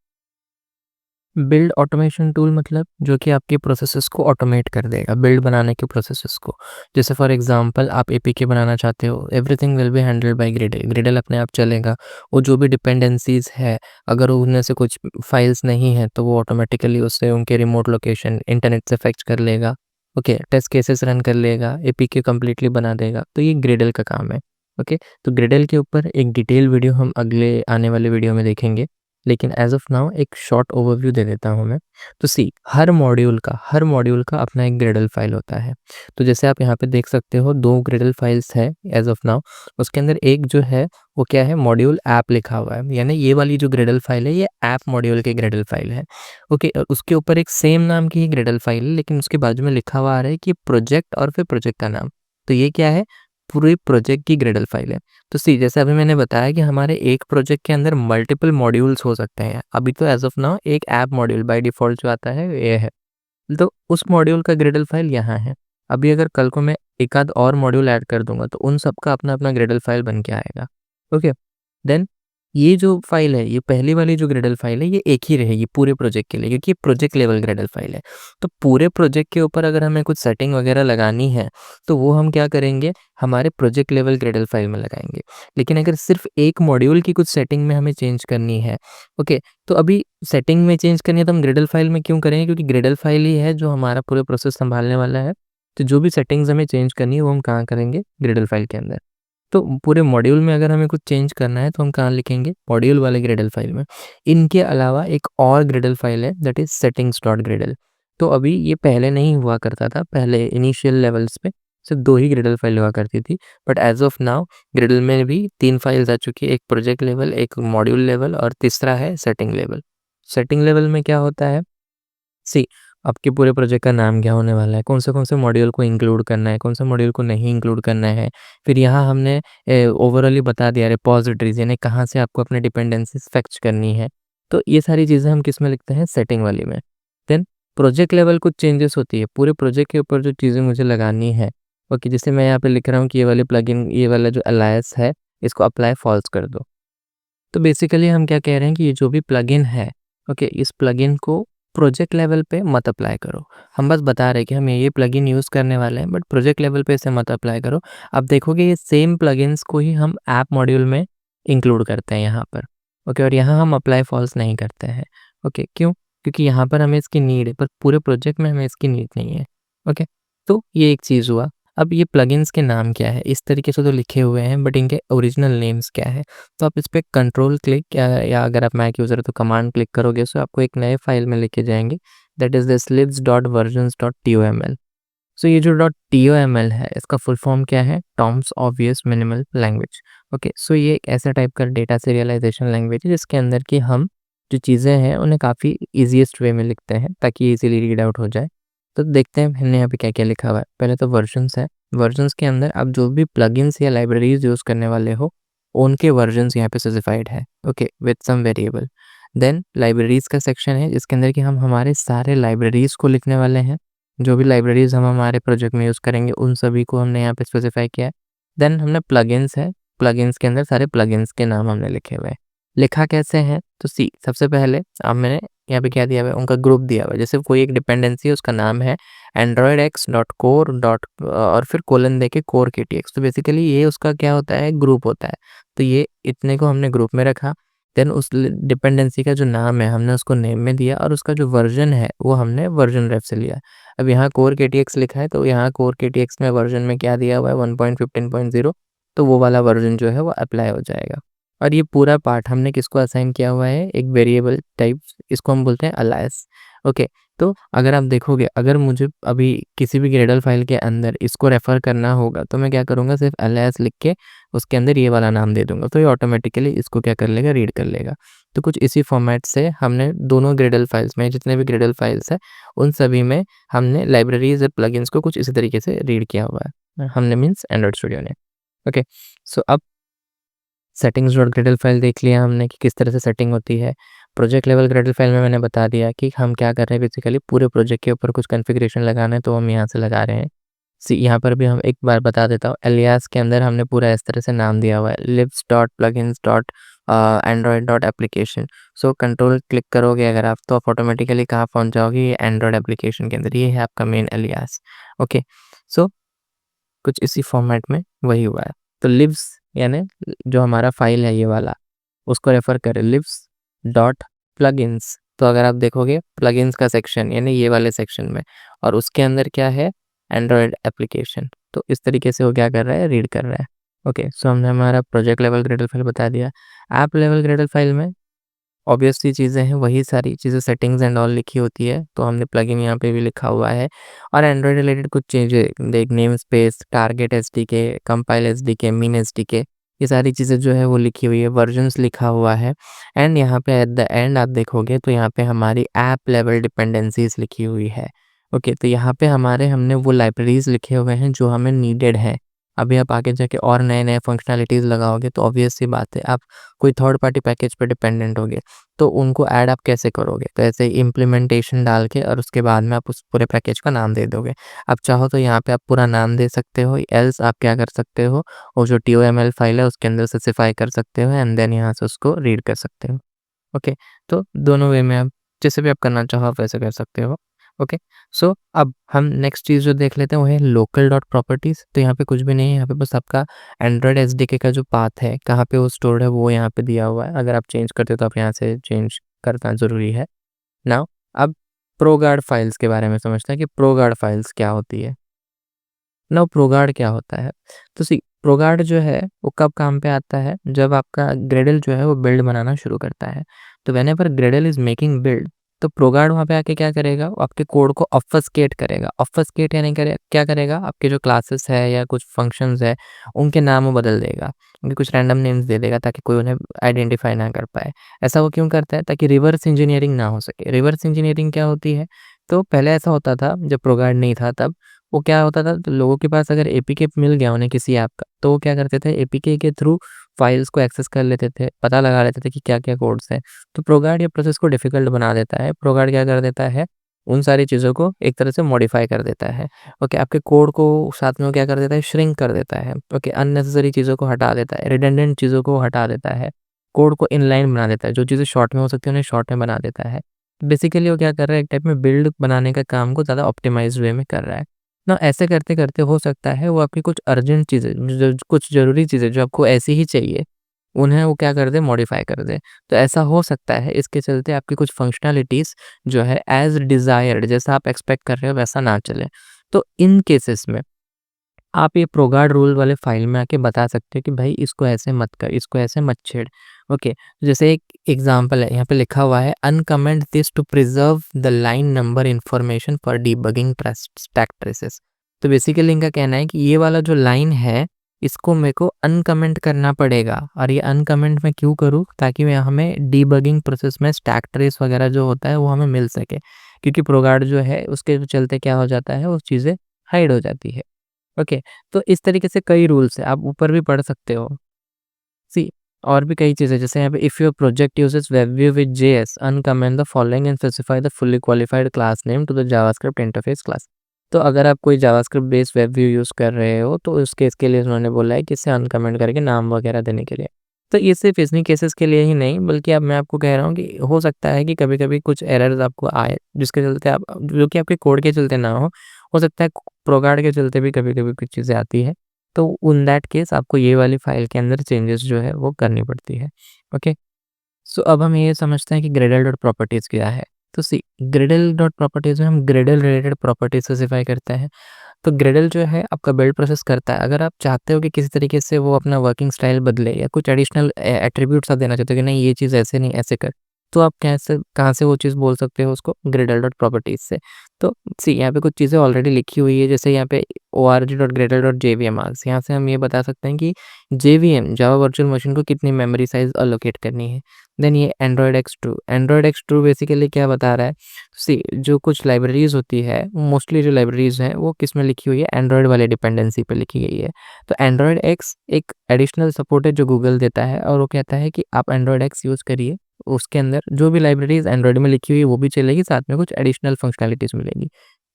बिल्ड ऑटोमेशन टूल मतलब जो कि आपके प्रोसेसेस को ऑटोमेट कर देगा, बिल्ड बनाने के प्रोसेसेस को। जैसे फॉर एग्जांपल आप एपीके बनाना चाहते हो, everything will be handled by ग्रिडल। ग्रिडल अपने आप चलेगा। वो जो भी डिपेंडेंसीज है, अगर उनमें से कुछ फाइल्स नहीं है तो वो ऑटोमेटिकली उससे उनके रिमोट लोकेशन इंटरनेट से फेच कर लेगा। ओके, टेस्ट केसेस रन कर लेगा, एपीके कंप्लीटली बना देगा। तो ये ग्रिडल का काम है। ओके, तो ग्रिडल के ऊपर एक डिटेल वीडियो हम अगले आने वाले वीडियो में देखेंगे, लेकिन एज़ ऑफ नाउ एक शॉर्ट ओवरव्यू दे देता हूँ मैं। तो हर मॉड्यूल का अपना एक ग्रिडल फ़ाइल होता है। तो जैसे आप यहाँ पे देख सकते हो 2 ग्रिडल फ़ाइल्स है एज़ ऑफ नाउ। उसके अंदर एक जो है वो क्या है, मॉड्यूल ऐप लिखा हुआ है, यानी ये वाली जो ग्रिडल फ़ाइल है ये ऐप मॉड्यूल की ग्रिडल फ़ाइल है। ओके, उसके ऊपर एक सेम नाम की ही ग्रिडल फ़ाइल है, लेकिन उसके बाजू में लिखा हुआ आ रहा है कि प्रोजेक्ट और फिर प्रोजेक्ट का नाम। तो ये क्या है, पूरे प्रोजेक्ट की ग्रिडल फ़ाइल है। तो जैसे अभी मैंने बताया कि हमारे एक प्रोजेक्ट के अंदर मल्टीपल मॉड्यूल्स हो सकते हैं। अभी तो एज़ ऑफ नाउ एक ऐप मॉड्यूल बाय डिफ़ॉल्ट जो आता है ये है। तो उस मॉड्यूल का ग्रिडल फ़ाइल यहाँ है। अभी अगर कल को मैं एक आध और मॉड्यूल ऐड कर दूँगा तो उन सब का अपना-अपना ग्रिडल फ़ाइल बन के आएगा। ओके? देन ये जो फ़ाइल है, ये पहली वाली जो ग्रिडल फ़ाइल है, ये एक ही रहेगी पूरे प्रोजेक्ट के लिए, क्योंकि ये प्रोजेक्ट लेवल ग्रिडल फ़ाइल है। तो पूरे प्रोजेक्ट के ऊपर अगर हमें कुछ सेटिंग वगैरह लगानी है, तो वो हम क्या करेंगे, हमारे प्रोजेक्ट लेवल ग्रिडल फ़ाइल में लगाएँगे। लेकिन अगर सिर्फ़ एक मॉड्यूल की कुछ सेटिंग में हमें चेंज करनी है, ओके, तो अभी सेटिंग में चेंज करनी है तो हम ग्रिडल फ़ाइल में क्यों करेंगे? क्योंकि ग्रिडल फ़ाइल ही है जो हमारा पूरे प्रोसेस सँभालने वाला है। तो जो भी सेटिंग्स हमें चेंज करनी है, वो हम कहाँ करेंगे? ग्रिडल फ़ाइल के अंदर। तो पूरे मॉड्यूल में अगर हमें कुछ चेंज करना है तो हम कहाँ लिखेंगे? मॉड्यूल वाले ग्रिडल फ़ाइल में। इनके अलावा एक और ग्रिडल फ़ाइल है, दैट इज़ settings.gradle। तो अभी ये पहले नहीं हुआ करता था, पहले इनिशियल लेवल्स पे सिर्फ़ 2 ही ग्रिडल फ़ाइल हुआ करती थी। बट ऐज़ ऑफ नाउ ग्रिडल में भी 3 फाइल्स आ चुकी है, एक प्रोजेक्ट लेवल, एक मॉड्यूल लेवल और तीसरा है सेटिंग लेवल। सेटिंग लेवल में क्या होता है? सी आपके पूरे प्रोजेक्ट का नाम क्या होने वाला है, कौन से मॉड्यूल को इंक्लूड करना है, कौन से मॉड्यूल को नहीं इंक्लूड करना है। फिर यहाँ हमने ओवरऑल ही बता दिया रिपॉज़िटरीज़, यानी कहाँ से आपको अपने डिपेंडेंसीज़ फेच करनी है। तो ये सारी चीज़ें हम किस में लिखते हैं? सेटिंग वाली में। देन प्रोजेक्ट लेवल कुछ चेंजेस होती है, पूरे प्रोजेक्ट के ऊपर जो चीज़ें मुझे लगानी है, ओके, जैसे मैं यहाँ पे लिख रहा हूँ कि ये वाले प्लगइन, ये वाला जो अलायस है, इसको अप्लाई फ़ॉल्स कर दो। तो बेसिकली हम क्या कह रहे हैं कि ये जो भी प्लगइन है, ओके, इस प्लगइन को प्रोजेक्ट लेवल पे मत अप्लाई करो। हम बस बता रहे हैं कि हम ये प्लगइन यूज़ करने वाले हैं, बट प्रोजेक्ट लेवल पे इसे मत अप्लाई करो। आप देखोगे ये सेम प्लगइन्स को ही हम ऐप मॉड्यूल में इंक्लूड करते हैं यहाँ पर, ओके, और यहाँ हम अप्लाई फॉल्स नहीं करते हैं। ओके, क्यों? क्योंकि यहाँ पर हमें इसकी नीड है, पर पूरे प्रोजेक्ट में हमें इसकी नीड नहीं है। ओके, तो ये एक चीज़ हुआ। अब ये प्लगइन्स के नाम क्या है? इस तरीके से तो लिखे हुए हैं, बट इनके ओरिजिनल नेम्स क्या है? तो आप इस पे कंट्रोल क्लिक या अगर आप मैक यूज़र हो तो कमांड क्लिक करोगे, सो आपको एक नए फाइल में लेके जाएँगे, दैट इज़ द libs.versions.toml। सो ये जो .toml है, इसका फुल फॉर्म क्या है? Tom's obvious minimal language. Okay, so ये एक ऐसा टाइप का डेटा सीरियलाइज़ेशन लैंग्वेज है जिसके अंदर कि हम जो चीज़ें हैं उन्हें काफ़ी ईज़ीएस्ट वे में लिखते हैं ताकि ईज़िली रीड आउट हो जाए। तो देखते हैं हमने यहाँ पे क्या-क्या लिखा हुआ है। पहले तो वर्जन्स है, वर्जन्स के अंदर आप जो भी प्लगइन्स या लाइब्रेरीज़ यूज़ करने वाले हो, उनके वर्जन्स यहाँ पे स्पेसिफाइड है, okay, with some variable. Then libraries का सेक्शन है जिसके अंदर कि हम हमारे सारे लाइब्रेरीज़ को लिखने वाले हैं। जो भी लाइब्रेरीज़ हम हमारे प्रोजेक्ट में यूज़ करेंगे उन सभी को हमने यहाँ पे स्पेसिफाई किया है। देन हमने प्लगइन्स है, प्लगइन्स के अंदर सारे प्लगइन्स के नाम हमने लिखे हुए हैं। लिखा कैसे है? तो सबसे पहले अब मैंने यहाँ पे क्या दिया हुआ है, उनका ग्रुप दिया हुआ है। जैसे कोई एक डिपेंडेंसी है, उसका नाम है Android x dot core dot और फिर कोलन देके कोर KTX। तो बेसिकली ये उसका क्या होता है, ग्रुप होता है। तो ये इतने को हमने ग्रुप में रखा। देन उस डिपेंडेंसी का जो नाम है हमने उसको नेम में दिया, और उसका जो वर्जन है वो हमने वर्जन रेफ से लिया। अब यहाँ कोर KTX लिखा है, तो यहाँ कोर KTX में वर्जन में क्या दिया हुआ है, 1.15.0। तो वो वाला वर्जन जो है वो अप्लाई हो जाएगा। और ये पूरा पार्ट हमने किसको असाइन किया हुआ है, एक वेरिएबल टाइप, इसको हम बोलते हैं अलायस। ओके, तो अगर आप देखोगे, अगर मुझे अभी किसी भी ग्रेडल फाइल के अंदर इसको रेफ़र करना होगा, तो मैं क्या करूँगा, सिर्फ अलायस लिख के उसके अंदर ये वाला नाम दे दूँगा, तो ये ऑटोमेटिकली इसको क्या कर लेगा, रीड कर लेगा। तो कुछ इसी फॉर्मेट से हमने दोनों ग्रेडल फाइल्स में, जितने भी ग्रेडल फाइल्स हैं, उन सभी में हमने लाइब्रेरीज़ और प्लगइन्स को कुछ इसी तरीके से रीड किया हुआ है। हमने मीन्स एंड्रॉइड स्टूडियो ने। ओके, सो अब सेटिंग्स डॉट ग्रेडल फाइल देख लिया हमने कि किस तरह से सेटिंग होती है। प्रोजेक्ट लेवल ग्रेडल फाइल में मैंने बता दिया कि हम क्या कर रहे हैं, बेसिकली पूरे प्रोजेक्ट के ऊपर कुछ कॉन्फ़िगरेशन लगाना है, तो हम यहाँ से लगा रहे हैं। यहाँ पर भी हम एक बार बता देता हूँ, एलियास के अंदर हमने पूरा इस तरह से नाम दिया हुआ है, libs dot plugins dot Android dot application. So control click करोगे अगर आप, तो आप ऑटोमेटिकली कहाँ पहुँच जाओगे, ये एंड्रॉयड एप्लीकेशन के अंदर। ये है आपका मेन एलियास। ओके, सो कुछ इसी फॉर्मेट में वही हुआ है। तो लिव्स यानी जो हमारा फाइल है ये वाला, उसको रेफ़र करें लिव्स डॉट प्लगइन्स। तो अगर आप देखोगे प्लगइन्स का सेक्शन यानी ये वाले सेक्शन में, और उसके अंदर क्या है, एंड्रॉयड एप्लीकेशन। तो इस तरीके से वो क्या कर रहा है, रीड कर रहा है। ओके, सो हमने हमारा प्रोजेक्ट लेवल ग्रेडल फाइल बता दिया। ऐप लेवल ग्रेडल फाइल में ऑब्वियस सी चीज़ें हैं, वही सारी चीज़ें सेटिंग्स एंड ऑल लिखी होती है, तो हमने प्लगइन यहाँ पे भी लिखा हुआ है। और एंड्रॉयड रिलेटेड कुछ चीज़ें देख, name space, target SDK, compile SDK, mean SDK, ये सारी चीज़ें जो है वो लिखी हुई है, वर्जन्स लिखा हुआ है। एंड यहाँ पे एट द एंड आप देखोगे तो यहाँ पे हमारी ऐप लेवल डिपेंडेंसीज़ लिखी हुई है। ओके, तो यहाँ पे हमने वो लाइब्रेरीज़ लिखे हुए हैं जो हमें नीडेड है। अभी आप आगे जाके और नए-नए फंक्शनैलिटीज़ लगाओगे, तो ऑब्वियस सी बात है, आप कोई थर्ड पार्टी पैकेज पे डिपेंडेंट होगे, तो उनको ऐड आप कैसे करोगे? तो ऐसे इम्प्लीमेंटेशन डाल के और उसके बाद में आप उस पूरे पैकेज का नाम दे दोगे। आप चाहो तो यहाँ पे आप पूरा नाम दे सकते हो, एल्स आप क्या कर सकते हो, वो जो TOML फाइल है उसके अंदर स्पेसिफाई कर सकते हो, एंड देन यहाँ से उसको रीड कर सकते हो। ओके, तो दोनों वे में आप जैसे भी आप करना चाहो आप वैसे कर सकते हो। ओके, सो अब हम नेक्स्ट चीज़ जो देख लेते हैं वो है लोकल डॉट प्रॉपर्टीज़। तो यहाँ पे कुछ भी नहीं है, यहाँ पे बस आपका एंड्रॉयड SDK का जो पाथ है, कहाँ पे वो स्टोर्ड है, वो यहाँ पे दिया हुआ है। अगर आप चेंज करते हो तो आप यहाँ से चेंज करना ज़रूरी है। नाउ अब प्रोगार्ड फाइल्स के बारे में समझते हैं कि प्रोगार्ड फाइल्स क्या होती है। नाउ प्रोगार्ड क्या होता है? तो सी प्रोगार्ड जो है वो कब काम पे आता है, जब आपका ग्रेडल जो है वो बिल्ड बनाना शुरू करता है। तो whenever Gradle is making build, तो प्रोगार्ड वहाँ पे आके क्या करेगा, वो आपके कोड को ऑब्फस्केट करेगा। ऑब्फस्केट यानी क्या करेगा, आपके जो क्लासेस है या कुछ फंक्शंस है, उनके नाम वो बदल देगा। उनके कुछ रैंडम नेम्स दे देगा ताकि कोई उन्हें आइडेंटिफ़ाई ना कर पाए। ऐसा वो क्यों करता है? ताकि रिवर्स इंजीनियरिंग ना हो सके। रिवर्स इंजीनियरिंग क्या होती है? तो पहले ऐसा होता था जब प्रोगार्ड नहीं था तब, वो क्या होता था, तो लोगों के पास अगर एपीके मिल गया उन्हें किसी ऐप का, तो वो क्या करते थे, एपीके के थ्रू फाइल्स को एक्सेस कर लेते थे, पता लगा लेते थे कि क्या-क्या कोड्स हैं। तो प्रोगार्ड ये प्रोसेस को डिफ़िकल्ट बना देता है। प्रोगार्ड क्या कर देता है, उन सारी चीज़ों को एक तरह से मॉडिफ़ाई कर देता है। ओके, आपके कोड को साथ में वो क्या कर देता है, श्रिंक कर देता है। ओके, अननेसेसरी चीज़ों को हटा देता है, रिडंडेंट चीज़ों को हटा देता है, कोड को इनलाइन बना देता है, जो चीज़ें शॉर्ट में हो सकती है उन्हें शॉर्ट में बना देता है। बेसिकली वो क्या कर रहा है, एक टाइप में बिल्ड बनाने का काम को ज़्यादा ऑप्टिमाइज़्ड वे में कर रहा है। ना ऐसे करते-करते हो सकता है वो आपकी कुछ अर्जेंट चीज़ें, जो कुछ ज़रूरी चीज़ें जो आपको ऐसी ही चाहिए, उन्हें वो क्या कर दे, मॉडिफ़ाई कर दे। तो ऐसा हो सकता है, इसके चलते आपकी कुछ फंक्शनैलिटीज़ जो है एज़ डिज़ायर्ड, जैसा आप एक्सपेक्ट कर रहे हो वैसा ना चले। तो इन केसेस में आप ये प्रोगार्ड रूल वाले फ़ाइल में आके बता सकते हो कि भाई इसको ऐसे मत कर, इसको ऐसे मत छेड़। ओके, जैसे एक एग्ज़ाम्पल है, यहाँ पे लिखा हुआ है uncomment this to preserve the line number information for debugging stack traces. तो बेसिकली इनका कहना है कि ये वाला जो लाइन है, इसको मेरे को अनकमेंट करना पड़ेगा, और ये अनकमेंट मैं क्यों करूँ, ताकि मैं हमें डिबगिंग प्रोसेस में स्टैक ट्रेस वगैरह जो होता है वो हमें मिल सके। क्योंकि प्रोगार्ड जो है उसके चलते क्या हो जाता है, वो चीज़ें हाइड हो जाती है। ओके, तो इस तरीके से कई रूल्स हैं, आप ऊपर भी पढ़ सकते हो। सी और भी कई चीज़ें, जैसे यहाँ पे if your project uses WebView with JS uncomment the following and specify the fully qualified class name to the JavaScript interface class. तो अगर आप कोई जावास्क्रिप्ट बेस्ड वेबव्यू यूज़ कर रहे हो, तो उस केस के लिए उन्होंने बोला है कि इसे अनकमेंट करके नाम वगैरह देने के लिए। तो ये सिर्फ़ इन्हीं केसेस के लिए ही नहीं, बल्कि अब मैं आपको कह रहा हूँ कि हो सकता है कि कभी-कभी कुछ एरर्स आपको आए, जिसके चलते आप जो कि आपके कोड के चलते ना हो सकता है प्रोगार्ड के चलते भी कभी-कभी कुछ चीज़ें आती हैं। तो इन दैट केस आपको ये वाली फ़ाइल के अंदर चेंजेस जो है वो करनी पड़ती है। ओके? सो अब हम ये समझते हैं कि ग्रेडल डॉट प्रॉपर्टीज़ क्या है। तो सी ग्रेडल डॉट प्रॉपर्टीज़ में हम ग्रेडल रिलेटेड प्रॉपर्टीज़ स्पेसिफ़ाई करते हैं। तो ग्रेडल जो है आपका बिल्ड प्रोसेस करता है। अगर आप चाहते हो कि किसी तरीके से वो अपना वर्किंग स्टाइल बदले या कुछ एडिशनल एट्रीब्यूट्स आप देना चाहते हो कि नहीं ये चीज़ ऐसे नहीं ऐसे कर, तो आप कैसे कहाँ से वो चीज़ बोल सकते हो उसको ग्रेडल डॉट प्रॉपर्टीज़ से। तो सी यहाँ पे कुछ चीज़ें ऑलरेडी लिखी हुई है, जैसे यहाँ पे org.gradle.jvm यहाँ से हम ये बता सकते हैं कि जेवीएम जावा वर्चुअल मशीन को कितनी मेमोरी साइज़ एलोकेट करनी है। देन ये एंड्रॉयड एक्स टू बेसिकली क्या बता रहा है, सी जो कुछ लाइब्रेरीज़ होती है, मोस्टली जो लाइब्रेरीज़ हैं वो किस में लिखी हुई है, एंड्रॉयड वाले डिपेंडेंसी पे लिखी गई है। तो एंड्रॉयड एक्स एक एडिशनल सपोर्ट है जो गूगल देता है और वो कहता है कि आप एंड्रॉयड एक्स यूज़ करिए। उसके अंदर जो भी लाइब्रेरीज़ एंड्रॉयड में लिखी हुई है वो भी चलेगी, साथ में कुछ एडिशनल फंक्शनैलिटीज़ मिलेंगी।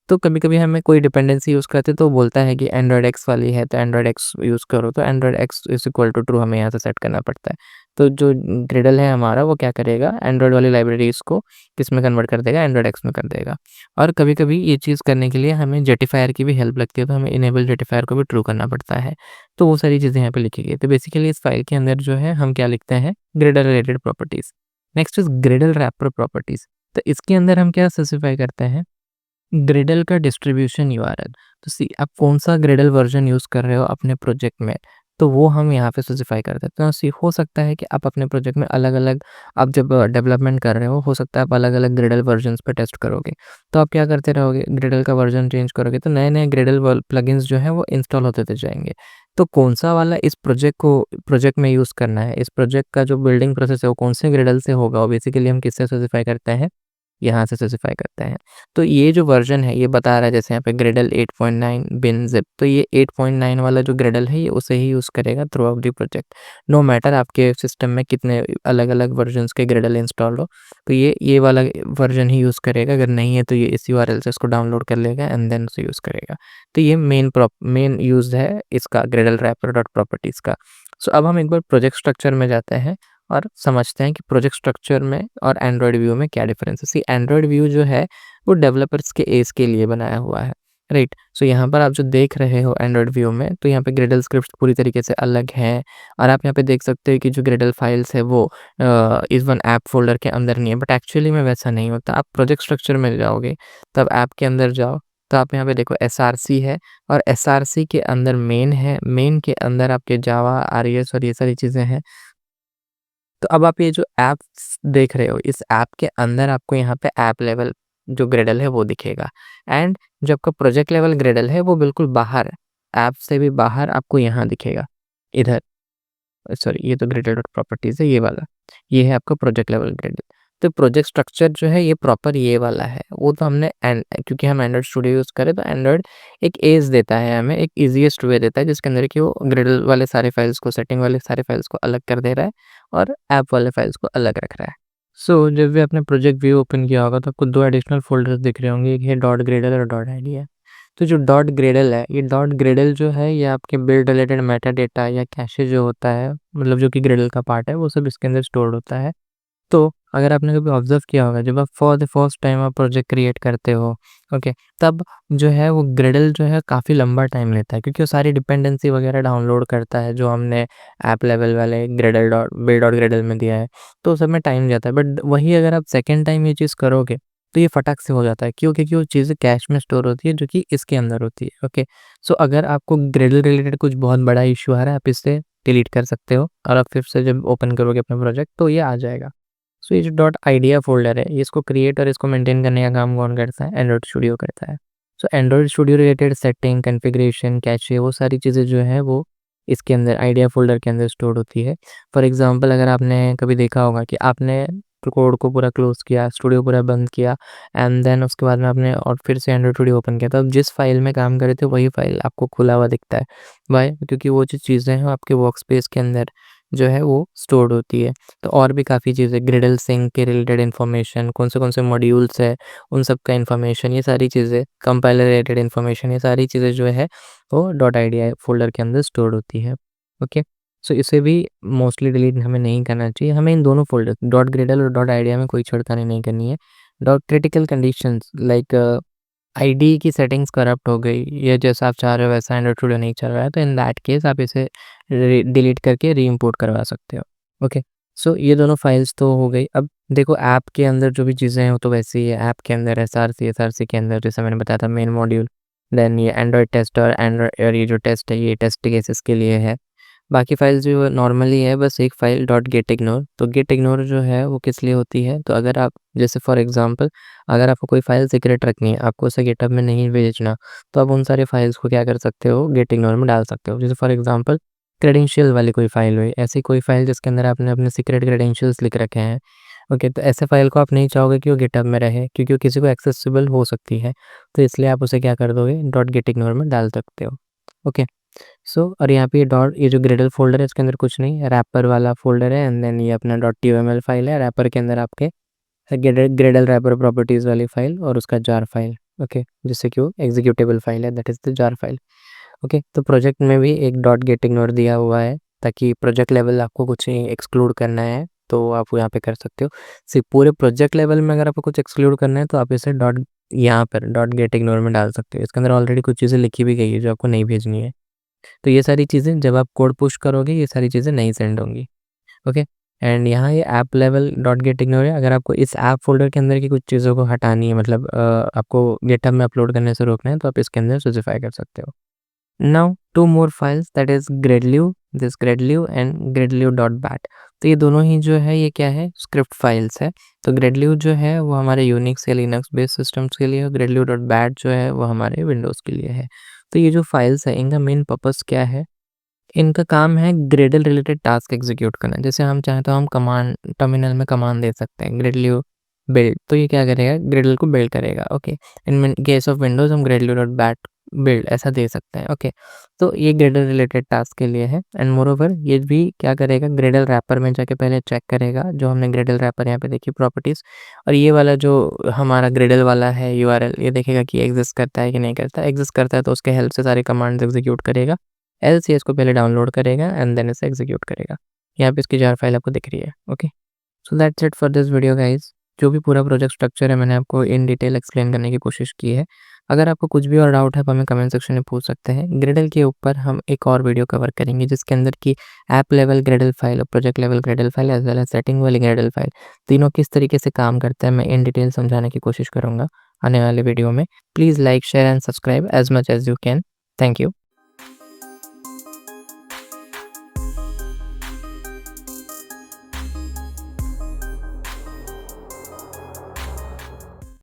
तो कभी-कभी हमें कोई डिपेंडेंसी यूज़ करते तो बोलता है कि एंड्रॉयड एक्स वाली है तो एंड्रॉयड एक्स यूज़ करो, तो Android x is equal to true हमें यहाँ से सेट करना पड़ता है। तो जो ग्रेडल है हमारा वो क्या करेगा, एंड्रॉयड वाली लाइब्रेरीज़ को किसमें कन्वर्ट कर देगा, एंड्रॉयड एक्स में कर देगा। और कभी-कभी ये चीज़ करने के लिए हमें जेटिफायर की भी हेल्प लगती है, तो हमें इनेबल जेटिफायर को भी ट्रू करना पड़ता है। तो वो सारी चीज़ें यहाँ पे लिखी गई है। तो बेसिकली इस फाइल के अंदर जो है हम क्या लिखते हैं, Gradle related properties. Next is Gradle wrapper properties. तो इसके अंदर हम क्या स्पेसिफाई करते हैं, ग्रेडल का डिस्ट्रीब्यूशन यूआरएल। तो सी आप कौन-सा ग्रेडल वर्ज़न यूज़ कर रहे हो अपने प्रोजेक्ट में, तो वो हम यहाँ पे स्पेसिफ़ाई कर देते हैं। सी हो सकता है कि आप अपने प्रोजेक्ट में अलग-अलग आप जब डेवलपमेंट कर रहे हो सकता है आप अलग-अलग ग्रेडल वर्ज़न्स पे टेस्ट करोगे। तो आप क्या करते रहोगे, ग्रेडल का वर्ज़न चेंज करोगे तो नए-नए ग्रेडल प्लगइन्स जो हैं वो इंस्टॉल होते जाएँगे। तो कौन-सा वाला इस प्रोजेक्ट में यूज़ करना है, इस प्रोजेक्ट का जो बिल्डिंग प्रोसेस है वो कौन से ग्रेडल से होगा, वो बेसिकली हम किससे स्पेसिफ़ाई करते हैं, यहाँ से स्पेसिफ़ाई करते हैं। तो ये जो वर्ज़न है ये बता रहा है जैसे यहाँ पे ग्रेडल 8.9 बिन ज़िप, तो ये 8.9 वाला जो ग्रेडल है ये उसे ही यूज़ करेगा throughout the project. No matter आपके सिस्टम में कितने अलग-अलग वर्ज़न्स के ग्रेडल इंस्टॉल हो, तो ये वाला वर्ज़न ही यूज़ करेगा, अगर नहीं है तो ये इस यूआरएल से इसको डाउनलोड कर लेगा एंड देन उसे यूज़ करेगा। तो ये मेन यूज़ है इसका ग्रेडल रैपर डॉट प्रॉपर्टीज़ का। सो अब हम एक बार प्रोजेक्ट स्ट्रक्चर में जाते हैं और समझते हैं कि प्रोजेक्ट स्ट्रक्चर में और एंड्रॉयड व्यू में क्या डिफरेंस है। सी एंड्रॉयड व्यू जो है वो डेवलपर्स के एज के लिए बनाया हुआ है, राइट? सो यहाँ पर आप जो देख रहे हो एंड्रॉयड व्यू में, तो यहाँ पे ग्रेडल स्क्रिप्ट पूरी तरीके से अलग हैं और आप यहाँ पे देख सकते हो कि जो ग्रेडल फाइल्स है वो इस वन ऐप फ़ोल्डर के अंदर नहीं है, बट एक्चुअली में वैसा नहीं होता। आप प्रोजेक्ट स्ट्रक्चर में जाओगे, तब ऐप के अंदर जाओ, तो आप यहाँ पे देखो एसआरसी है और एसआरसी के अंदर मेन है, मेन के अंदर आपके जावा, आरईएस और ये सारी चीज़ें हैं। तो अब आप ये जो ऐप्स देख रहे हो, इस ऐप के अंदर आपको यहाँ पे ऐप लेवल जो ग्रेडल है वो दिखेगा एंड जो आपका प्रोजेक्ट लेवल ग्रेडल है वो बिल्कुल बाहर, ऐप से भी बाहर आपको यहाँ दिखेगा, इधर। सॉरी ये तो ग्रेडल डॉट प्रॉपर्टीज़ है ये वाला। ये है आपका प्रोजेक्ट लेवल ग्रेडल। तो प्रोजेक्ट स्ट्रक्चर जो है ये प्रॉपर ये वाला है। वो तो हमने क्योंकि हम एंड्रॉइड स्टूडियो यूज़ करें तो एंड्रॉइड एक ईज़ देता है हमें, एक ईज़ीएस्ट वे देता है जिसके अंदर कि वो ग्रेडल वाले सारे फाइल्स को, सेटिंग वाले सारे फाइल्स को अलग कर दे रहा है और ऐप वाले फाइल्स को अलग रख रहा है। सो जब भी आपने प्रोजेक्ट व्यू ओपन किया होगा तो आपको 2 एडिशनल फ़ोल्डर्स दिख रहे होंगे, एक है डॉट ग्रेडल और डॉट आईडी है। तो जो डॉट ग्रेडल है, ये डॉट ग्रेडल जो है ये आपके बिल्ड रिलेटेड मेटा डेटा या कैशे जो होता है, मतलब जो कि ग्रेडल का पार्ट है, वो सब इसके अंदर स्टोर्ड होता है। तो अगर आपने कभी ऑब्ज़र्व किया होगा जब आप फॉर द फर्स्ट टाइम आप प्रोजेक्ट क्रिएट करते हो, ओके, तब जो है वो ग्रेडल जो है काफ़ी लंबा टाइम लेता है क्योंकि वो सारी डिपेंडेंसी वगैरह डाउनलोड करता है जो हमने ऐप लेवल वाले Gradle dot build dot Gradle में दिया है, तो उस सब में टाइम जाता है। बट वही अगर आप सेकंड टाइम ये चीज़ करोगे, तो ये फटाक से हो जाता है। क्यों? क्योंकि वो चीज़ें कैश में स्टोर होती है जो कि इसके अंदर होती है, ओके। सो अगर आपको ग्रेडल रिलेटेड कुछ बहुत बड़ा इश्यू आ रहा है, आप इसे डिलीट कर सकते हो और आप फिर से जब ओपन करोगे अपना प्रोजेक्ट तो ये आ जाएगा। सो ये जो डॉट आइडिया फ़ोल्डर है, ये इसको क्रिएट और इसको मेंटेन करने का काम कौन करता है? एंड्रॉइड स्टूडियो करता है। So Android Studio related setting, configuration, cache वो सारी चीज़ें जो हैं वो इसके अंदर आइडिया फ़ोल्डर के अंदर स्टोर्ड होती है। फॉर एग्ज़ाम्पल अगर आपने कभी देखा होगा कि आपने कोड को पूरा क्लोज़ किया, स्टूडियो पूरा बंद किया एंड देन उसके बाद में आपने और फिर से एंड्रॉइड स्टूडियो ओपन किया, तो आप जिस फ़ाइल में काम कर रहे थे वही फ़ाइल आपको खुला हुआ दिखता है। व्हाई? क्योंकि वो जो चीज़ें हैं वो आपके वर्कस्पेस के अंदर जो है वो स्टोर्ड होती है। तो और भी काफ़ी चीज़ें ग्रिडल सिंक के रिलेटेड इन्फॉर्मेशन, कौन से मॉड्यूल्स है, उन सब का इन्फॉर्मेशन, ये सारी चीज़ें, कंपाइलर रिलेटेड इन्फॉर्मेशन, ये सारी चीज़ें जो है वो डॉट आईडीआई फ़ोल्डर के अंदर स्टोर्ड होती है। ओके। सो इसे भी मोस्टली डिलीट हमें नहीं करना चाहिए। हमें इन दोनों फ़ोल्डर डॉट ग्रेडल और डॉट आइडिया में कोई छेड़खानी नहीं करनी है। Dot critical conditions like ID की सेटिंग्स करप्ट हो गई या जैसा आप चाह रहे हो वैसा एंड्रॉइड स्टूडियो नहीं चल रहा है, तो इन दैट केस आप इसे डिलीट करके री-इम्पोर्ट करवा सकते हो। ओके, सो ये दोनों फाइल्स तो हो गई। अब देखो ऐप के अंदर जो भी चीज़ें हैं वो तो वैसे ही है। ऐप के अंदर एसआरसी के अंदर जैसे मैंने बताया था मेन मॉड्यूल, देन ये एंड्रॉइड टेस्टर एंड्रॉइड और ये जो टेस्ट है ये टेस्ट केसेस के लिए है। बाकी फ़ाइल्स जो नॉर्मली है बस एक फ़ाइल डॉट गेट इग्नोर, तो गेट इग्नोर जो है वो किस लिए होती है, तो अगर आप जैसे फॉर एग्ज़ाम्पल अगर आपको कोई फ़ाइल सीक्रेट रखनी है, आपको उसे गिटहब में नहीं भेजना, तो आप उन सारे फ़ाइल्स को क्या कर सकते हो, गेट इग्नोर में डाल सकते हो। जैसे फॉर एग्ज़ाम्पल क्रेडेंशियल वाली कोई फ़ाइल हुई, ऐसी कोई फ़ाइल जिसके अंदर आपने अपने सीक्रेट क्रेडेंशियल्स लिख रखे हैं, ओके, तो ऐसे फ़ाइल को आप नहीं चाहोगे कि वो गिटहब में रहे क्योंकि वो किसी को एक्सेसिबल हो सकती है, तो इसलिए आप उसे क्या कर दोगे, डॉट गेट इग्नोर में डाल सकते हो। ओके। और यहाँ पे ये जो ग्रेडल फ़ोल्डर है इसके अंदर कुछ नहीं है, रैपर वाला फ़ोल्डर है एंड देन ये अपना .tuml फ़ाइल है, रैपर के अंदर आपके ग्रेडल रैपर प्रॉपर्टीज़ वाली फ़ाइल और उसका जार फ़ाइल, ओके, जिससे कि वो एग्जीक्यूटेबल फ़ाइल है, that is the jar file. Okay, तो प्रोजेक्ट में भी एक डॉट गेट इग्नोर दिया हुआ है ताकि प्रोजेक्ट लेवल आपको कुछ एक्सक्लूड करना है तो आप यहाँ पे कर सकते हो। सिर्फ पूरे प्रोजेक्ट लेवल में अगर आपको कुछ एक्सक्लूड करना है तो आप इसे डॉट यहाँ पर डॉट गेट इग्नोर में डाल सकते हो। इसके अंदर ऑलरेडी कुछ चीज़ें लिखी भी गई है जो आपको नहीं भेजनी है। तो ये सारी चीज़ें जब आप कोड पुश करोगे ये सारी चीज़ें नहीं सेंड होंगी। ओके, एंड यहाँ ये app level dot gate ignore है। अगर आपको इस ऐप फ़ोल्डर के अंदर की कुछ चीज़ों को हटानी है मतलब आपको गिटहब में अपलोड करने से रोकना है तो आप इसके अंदर स्पेसिफाई कर सकते हो। Now 2 more files that is gradlew and gradlew.bat। तो ये दोनों ही जो है ये क्या है स्क्रिप्ट फाइल्स है। तो ग्रेडल्यू जो है वो हमारे यूनिक्स या लिनक्स बेस्ड सिस्टम्स के लिए है, gradlew.bat जो है वो हमारे विंडोज़ के लिए है। तो ये जो फाइल्स है इनका मेन पर्पस क्या है? इनका काम है ग्रेडल रिलेटेड टास्क एग्जीक्यूट करना। जैसे हम चाहें तो हम कमांड टर्मिनल में कमांड दे सकते हैं ग्रेडल्यू बिल्ड, तो ये क्या करेगा ग्रेडल को बिल्ड करेगा। Okay, in case of Windows हम gradlew.bat बिल्ड ऐसा दे सकते हैं। ओके, तो ये ग्रेडल रिलेटेड टास्क के लिए है एंड मोरओवर ये भी क्या करेगा ग्रेडल रैपर में जाके पहले चेक करेगा जो हमने ग्रेडल रैपर यहाँ पे देखी प्रॉपर्टीज़, और ये वाला जो हमारा ग्रेडल वाला है यूआरएल ये देखेगा कि एग्जिस्ट करता है कि नहीं करता। एग्जिस्ट करता है तो उसके हेल्प से सारे कमांड्स एग्जीक्यूट करेगा, एल्स ये इसको पहले डाउनलोड करेगा एंड देन इसे एग्जीक्यूट करेगा। यहाँ पे इसकी जार फाइल आपको दिख रही है। Okay, so that's it for this video guys. जो भी पूरा प्रोजेक्ट स्ट्रक्चर है मैंने आपको इन डिटेल एक्सप्लेन करने की कोशिश की है। अगर आपको कुछ भी और डाउट है तो हमें कमेंट सेक्शन में पूछ सकते हैं। ग्रेडल के ऊपर हम एक और वीडियो कवर करेंगे जिसके अंदर की ऐप लेवल ग्रेडल फाइल और project level Gradle file as well as setting वाली ग्रेडल फाइल तीनों किस तरीके से काम करता है मैं इन डिटेल समझाने की कोशिश करूँगा आने वाले वीडियो में। Please like share and subscribe as much as you can. Thank you.